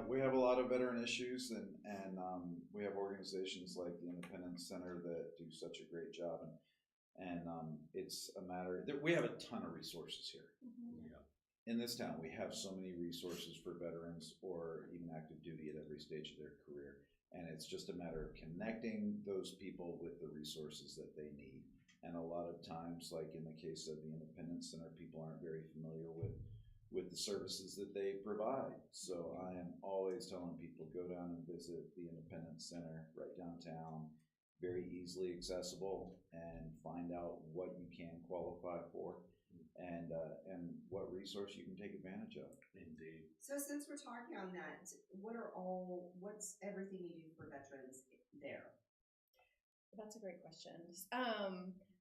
we have a lot of veteran issues, and we have organizations like the Independence Center that do such a great job, and it's a matter that we have a ton of resources here. In this town, we have so many resources for veterans or even active duty at every stage of their career. And it's just a matter of connecting those people with the resources that they need. And a lot of times, like in the case of the Independence Center, people aren't very familiar with the services that they provide. So I am always telling people, go down and visit the Independence Center right downtown, very easily accessible, and find out what you can qualify for and what resource you can take advantage of. Indeed. So since we're talking on that, what's everything you do for veterans there? That's a great question.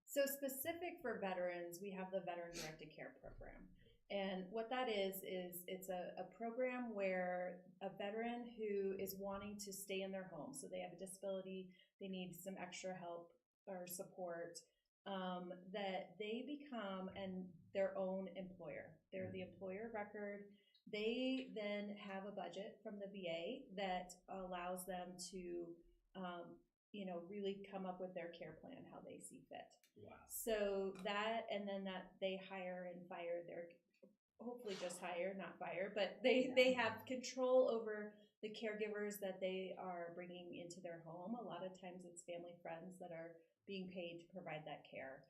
So specific for veterans, we have the Veteran Directed Care Program. And what that is it's a program where a veteran who is wanting to stay in their home, so they have a disability, they need some extra help or support, that they become their own employer. They're the employer of record. They then have a budget from the VA that allows them to, really come up with their care plan, how they see fit. Wow. So that, and then that they hire and fire hopefully just hire, not fire, but they have control over the caregivers that they are bringing into their home. A lot of times it's family friends that are being paid to provide that care.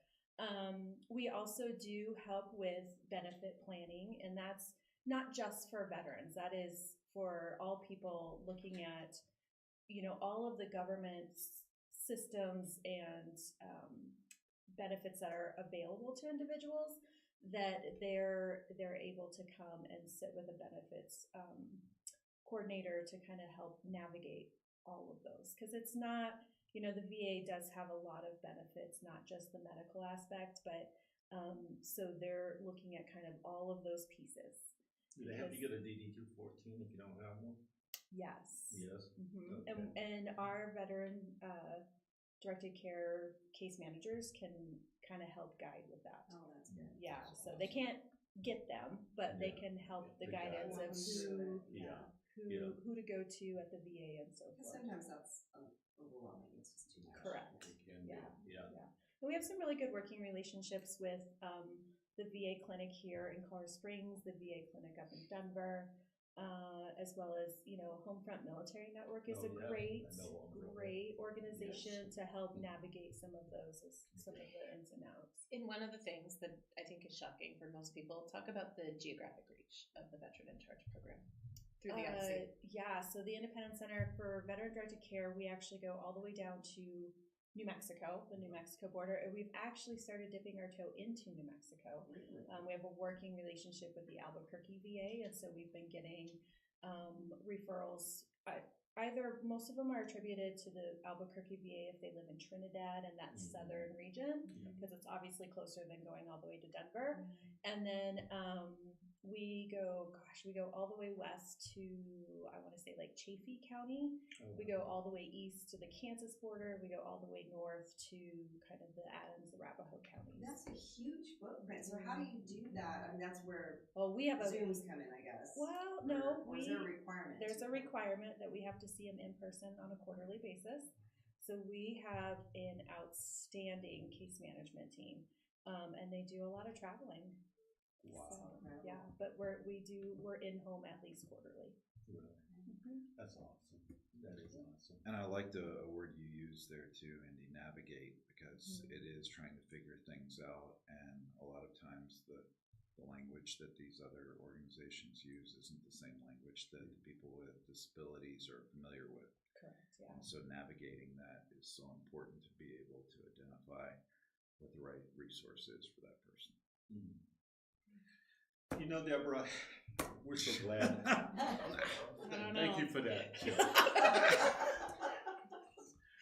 We also do help with benefit planning, and that's not just for veterans. That is for all people looking at, all of the government systems and benefits that are available to individuals, that they're able to come and sit with a benefits coordinator to kind of help navigate all of those. Because it's not, the VA does have a lot of benefits, not just the medical aspect, but so they're looking at kind of all of those pieces. Do they have to get a DD 214 if you don't have one? Yes. Yes. Mm-hmm. Okay. And our veteran directed care case managers can kind of help guide with that. Oh, that's good. Yeah, That's so they awesome. can't get them, but they can help the The guidance of guidance. who to go to at the VA and so Because forth. sometimes that's overwhelming. It's just too much. Correct. It can be. Yeah. Yeah. And we have some really good working relationships with the VA clinic here in Colorado Springs, the VA clinic up in Denver, as well as, Homefront Military Network is Oh, a yeah. great, I know them real well. great organization to help navigate some of those, some of the ins and outs. And one of the things that I think is shocking for most people, talk about the geographic reach of the Veteran in Charge program through the IC. Yeah, so the Independence Center for Veteran Directed Care, we actually go all the way down to New Mexico, the New Mexico border, and we've actually started dipping our toe into New Mexico. We have a working relationship with the Albuquerque VA, and so we've been getting referrals. Either most of them are attributed to the Albuquerque VA if they live in Trinidad and that southern region, because it's obviously closer than going all the way to Denver. And then we go all the way west to, I want to say like Chaffee County. We go all the way east to the Kansas border. We go all the way north to kind of the Adams, Arapahoe counties. That's a huge footprint. So how do you do that? I mean, that's where We have Zooms come in, I guess. Well, no, Or is there a requirement? there's a requirement that we have to see them in person on a quarterly basis. So we have an outstanding case management team, and they do a lot of traveling. Wow. So, yeah, but we're in home at least quarterly. Really? That's awesome. That is awesome. And I like the word you use there too, Indy, navigate, because it is trying to figure things out. And a lot of times the language that these other organizations use isn't the same language that people with disabilities are familiar with. Correct, yeah. And so navigating that is so important to be able to identify what the right resource is for that person. Deborah, we're so glad. Thank you for that, Chip.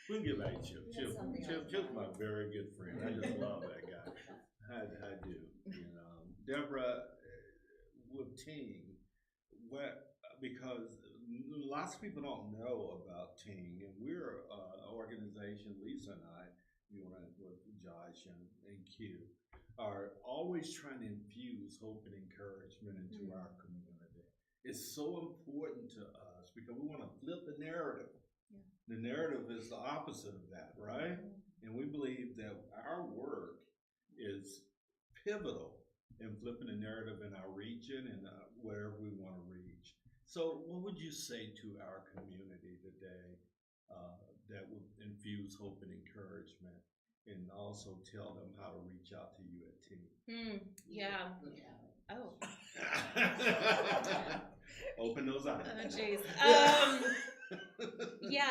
We'll get back to Chip. Chip's my very good friend. I just love that guy. I do. Deborah, with Ting, because lots of people don't know about Ting, and we're an organization, Lisa and I, with Josh and Q, are always trying to infuse hope and encouragement into our community. It's so important to us because we want to flip the narrative. Yeah. The narrative is the opposite of that, right? And we believe that our work is pivotal in flipping the narrative in our region and wherever we want to reach. So what would you say to our community today that would infuse hope and encouragement, and also tell them how to reach out to you at Ting? Yeah. Oh. Open those eyes. Oh, jeez. Yeah,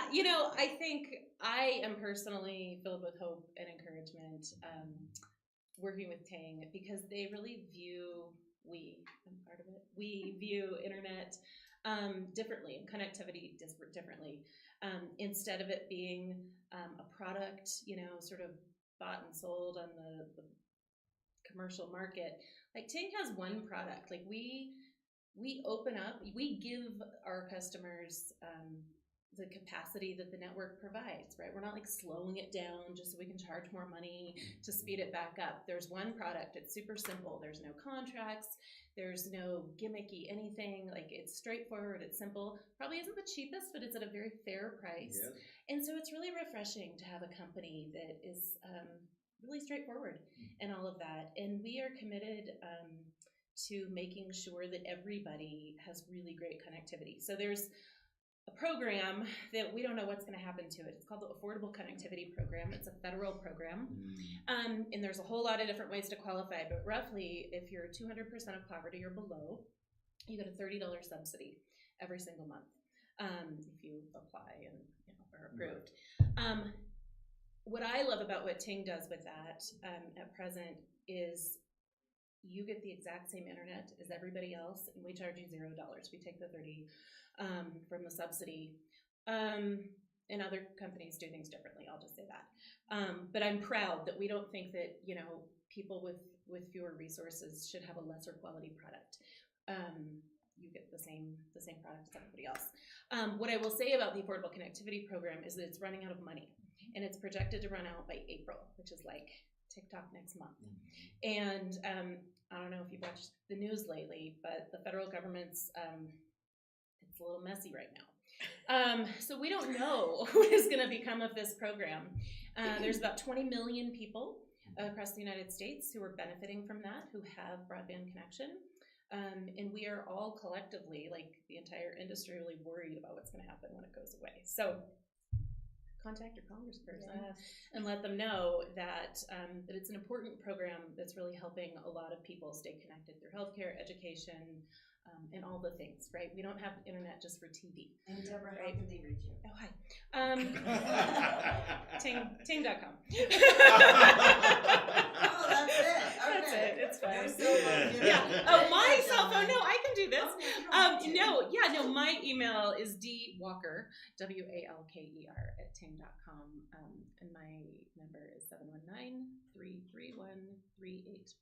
I think I am personally filled with hope and encouragement working with Ting, because they really view, I'm part of it, we view internet differently, and connectivity differently. Instead of it being a product, sort of bought and sold on the commercial market, like Ting has one product. Like we open up, we give our customers the capacity that the network provides, right? We're not like slowing it down just so we can charge more money to speed it back up. There's one product, it's super simple. There's no contracts, there's no gimmicky anything. Like it's straightforward, it's simple. Probably isn't the cheapest, but it's at a very fair price. Yes. And so it's really refreshing to have a company that is really straightforward and all of that. And we are committed to making sure that everybody has really great connectivity. So there's a program that we don't know what's going to happen to it. It's called the Affordable Connectivity Program. It's a federal program. And there's a whole lot of different ways to qualify, but roughly if you're 200% of poverty or below, you get a $30 subsidy every single month if you apply and are approved. What I love about what Ting does with that at present is you get the exact same internet as everybody else, and we charge you $0. We take the $30 from the subsidy. And other companies do things differently, I'll just say that. But I'm proud that we don't think that, you know, people with fewer resources should have a lesser quality product. You get the same product as everybody else. What I will say about the Affordable Connectivity Program is that it's running out of money, and it's projected to run out by April, which is like TikTok next month. And I don't know if you've watched the news lately, but the federal government's it's a little messy right now. So we don't know what is going to become of this program. There's about 20 million people across the United States who are benefiting from that, who have broadband connection. And we are all collectively, like the entire industry, really worried about what's going to happen when it goes away. So contact your congressperson and let them know that that it's an important program that's really helping a lot of people stay connected through healthcare, education, and all the things, right? We don't have internet just for TV. And Deborah, right? how can they reach you? Oh, hi. Ting.com. Oh, that's it. Okay. That's it. It's fine. No cell phone given. Yeah. Oh, my cell phone. No, I can do this. My email is dwalker, WALKER @ting.com. And my number is 719-331-3815.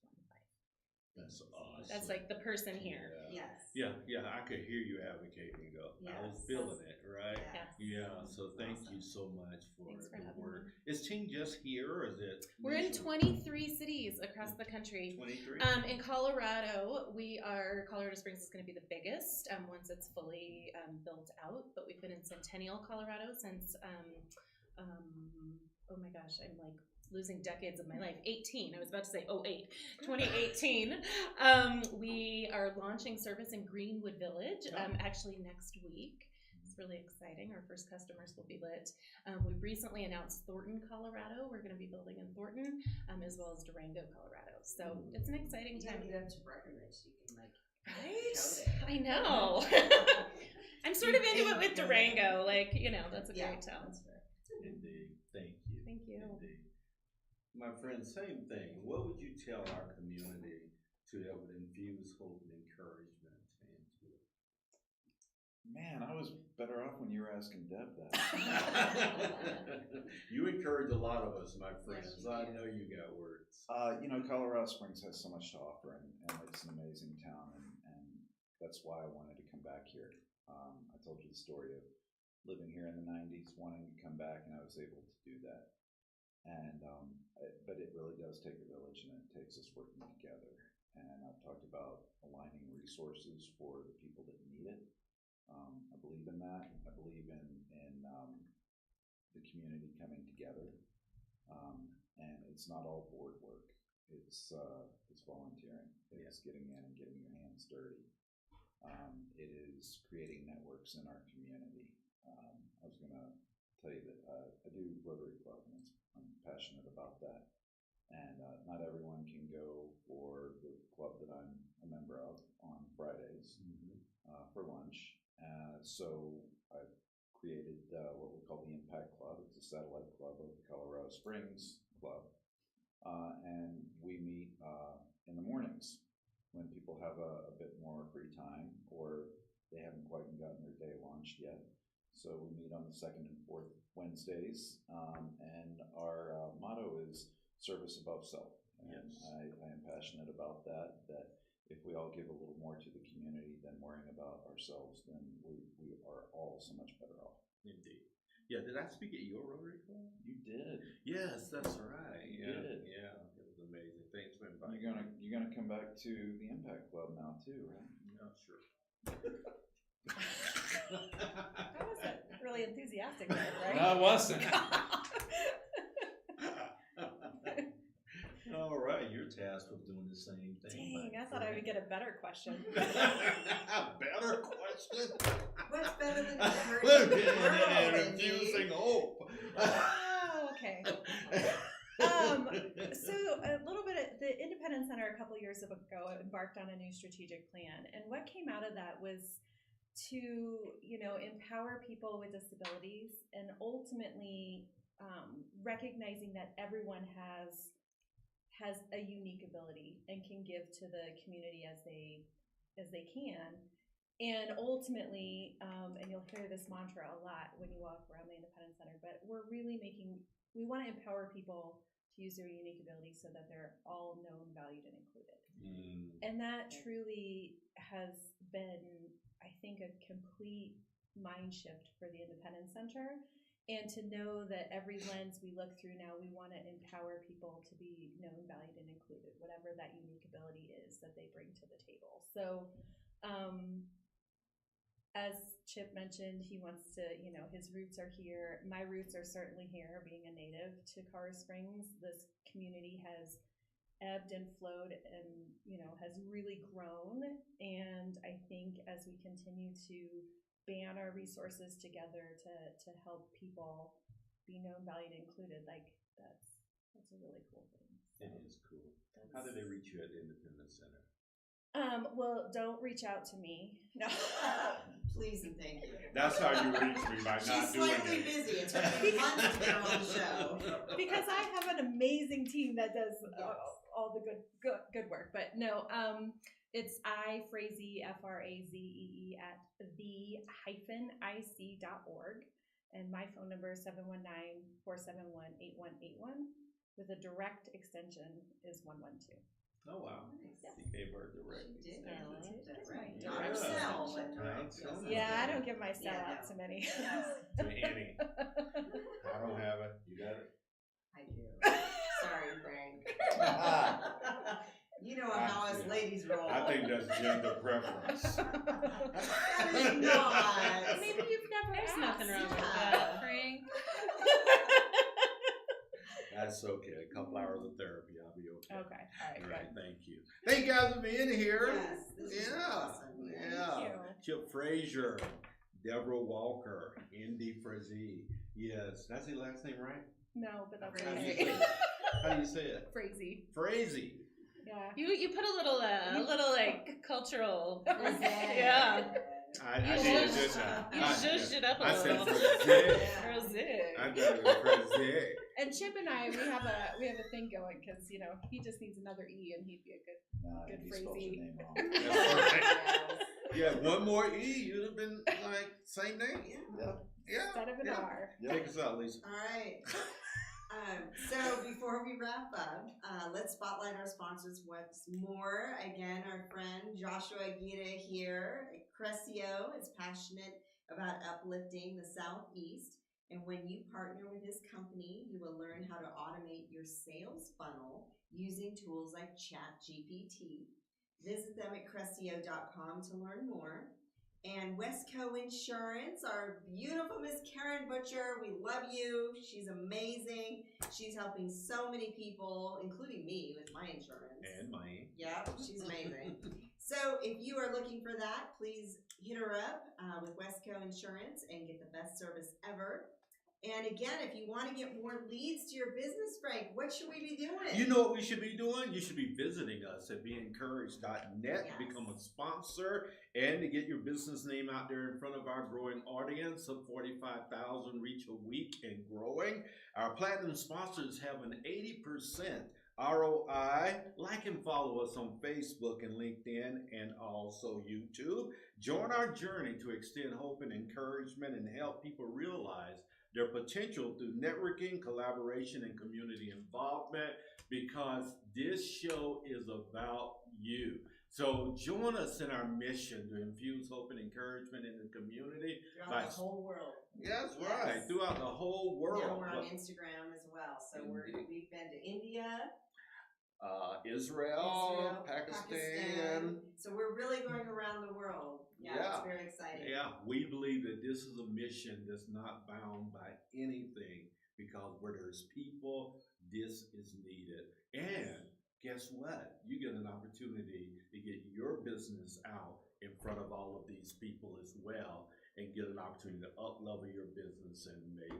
That's awesome. That's like the person here. Yes. Yeah, I could hear you advocating though. I was Yes. feeling it, right? Yes. Yeah, so thank you so much for Thanks for the having work. me. Is Ting just here or is it? We're in 23 cities across the country. 23? In Colorado, Colorado Springs is going to be the biggest once it's fully built out, but we've been in Centennial, Colorado since, oh my gosh, I'm like losing decades of my life. 18, I was about to say 2018. We are launching service in Greenwood Village actually next week. It's really exciting. Our first customers will be lit. We recently announced Thornton, Colorado. We're going to be building in Thornton, as well as Durango, Colorado. So it's an exciting time. You gotta get up to Breckenridge. You can Right? I know. I'm sort of into it with Durango. Like, you know, that's a great town. Indeed. Thank you. Thank you. Indeed. My friend, same thing. What would you tell our community to that would infuse hope and encouragement into it? Man, I was better off when you were asking Deb that. You encourage a lot of us, my friends. I know you got words. Colorado Springs has so much to offer, and it's an amazing town, and that's why I wanted to come back here. I told you the story of living here in the 90s, wanting to come back, and I was able to do that. And but it really does take a village, and it takes us working together. And I've talked about aligning resources for the people that need it. I believe in that. I believe in the community coming together. And it's not all board work. It's volunteering. It's getting in and getting your hands dirty. It is creating networks in our community. I was going to tell you that I do Rotary Club, and I'm passionate about that. And not everyone can go for the club that I'm a member of on Fridays for lunch. So I've created what we call the Impact Club. It's a satellite club of the Colorado Springs Club. And we meet in the mornings when people have a bit more free time, or they haven't quite gotten their day launched yet. So we meet on the second and fourth Wednesdays, and our motto is service above self. And Yes. I am passionate about that if we all give a little more to the community than worrying about ourselves, then we are all so much better off. Indeed. Yeah, did I speak at your Rotary Club? You did. Yes, that's right. You Yeah, did. yeah, it was amazing. Thanks for inviting You're gonna come back to the Impact Club now too, right? Yeah, sure. That wasn't really enthusiastic, right? No, it wasn't. All right, you're tasked with doing the same thing. Dang, I thought I would get a better question. Better question? What's better than encouraging the world, Indy? Infusing hope. Oh, okay. So a little bit of the Independence Center a couple years ago embarked on a new strategic plan, and what came out of that was to empower people with disabilities, and ultimately recognizing that everyone has a unique ability and can give to the community as they can, And ultimately, and you'll hear this mantra a lot when you walk around the Independence Center, but we want to empower people to use their unique abilities so that they're all known, valued, and included. And that truly has been, I think, a complete mind shift for the Independence Center. And to know that every lens we look through now, we want to empower people to be known, valued, and included, whatever that unique ability is that they bring to the table. So, as Chip mentioned, he wants to, his roots are here. My roots are certainly here, being a native to Colorado Springs. This community has ebbed and flowed and, has really grown. And I think as we continue to band our resources together to help people be known, valued, and included, like that's a really cool thing. So it is cool. How do they reach you at the Independence Center? Well, don't reach out to me. No. Please and thank you. That's how you reach me, by She's not doing slightly it. busy. It took me months to get her on the show. Because I have an amazing team that does all the good work. But no, it's Frazee, Frazee at the-ic.org. And my phone number is 719-471-8181 with a direct extension is 112. Oh, wow. Nice. You gave her direct. She did. Right. Direct cell. Yeah, I don't give my cell out to many. To Annie. I don't have it. You got it? I do. Sorry, Frank. You know how us ladies roll. I think that's gender preference. That is not. Maybe you've never There's asked. nothing wrong with that, Frank. That's okay. A couple hours of therapy, I'll be okay. Okay, all right, All right, good. thank you. Thank you guys for being here. Yes, this is awesome. Yeah. Thank you. Chip Frazier, Deborah Walker, Indy Frazee. Yes, that's his last name, right? No, but that's How do you okay. say it? How do you say it? Frazee. Frazee. Yeah. You put a little like cultural. Frazee. Yeah. I You did zhuzhed- just that. You zhuzhed it up a I said little. Frazee. Frazee. I got it, Frazee. And Chip and I, we have a thing going because he just needs another E and he'd be a good. Good he spelled your Frazee. name wrong. That's right. Yeah, one more E, you'd have been like, same name. Yeah. Instead of an R. Take us out, Lisa. All right. So before we wrap up, let's spotlight our sponsors once more. Again, our friend Joshua Aguirre here at Crescio is passionate about uplifting the Southeast. And when you partner with his company, you will learn how to automate your sales funnel using tools like ChatGPT. Visit them at Crescio.com to learn more. And Westco Insurance, our beautiful Miss Karen Butcher, we love you. She's amazing. She's helping so many people, including me, with my insurance. And mine. Yep, she's amazing. So if you are looking for that, please hit her up with Westco Insurance and get the best service ever. And again, if you want to get more leads to your business, Frank, what should we be doing? You know what we should be doing? You should be visiting us at beencouraged.net, Yes. become a sponsor, and to get your business name out there in front of our growing audience of 45,000 reach a week and growing. Our platinum sponsors have an 80% ROI. Like and follow us on Facebook and LinkedIn and also YouTube. Join our journey to extend hope and encouragement and help people realize their potential through networking, collaboration, and community involvement, because this show is about you. So join us in our mission to infuse hope and encouragement in the community. Throughout the whole world. Yes, Yes. right. Throughout the whole world. Now we're on Instagram as well. So we've been to India, Israel, Pakistan. So we're really going around the world. Yeah, it's very exciting. Yeah, we believe that this is a mission that's not bound by anything, because where there's people, this is needed. And guess what? You get an opportunity to get your business out in front of all of these people as well, and get an opportunity to up-level your business and make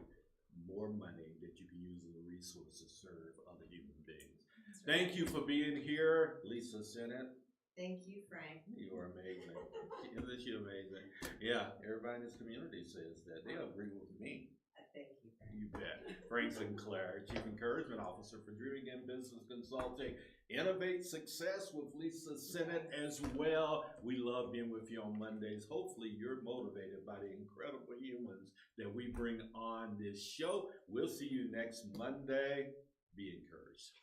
more money that you can use as a resource to serve other human beings. Thank you for being here, Lisa Sennett. Thank you, Frank. You are amazing. Isn't she amazing? Yeah, everybody in this community says that. They agree with me. Thank you. You bet. Frank Sinclair, Chief Encouragement Officer for Drury Business Consulting. Innovate Success with Lisa Sennett as well. We love being with you on Mondays. Hopefully you're motivated by the incredible humans that we bring on this show. We'll see you next Monday. Be encouraged.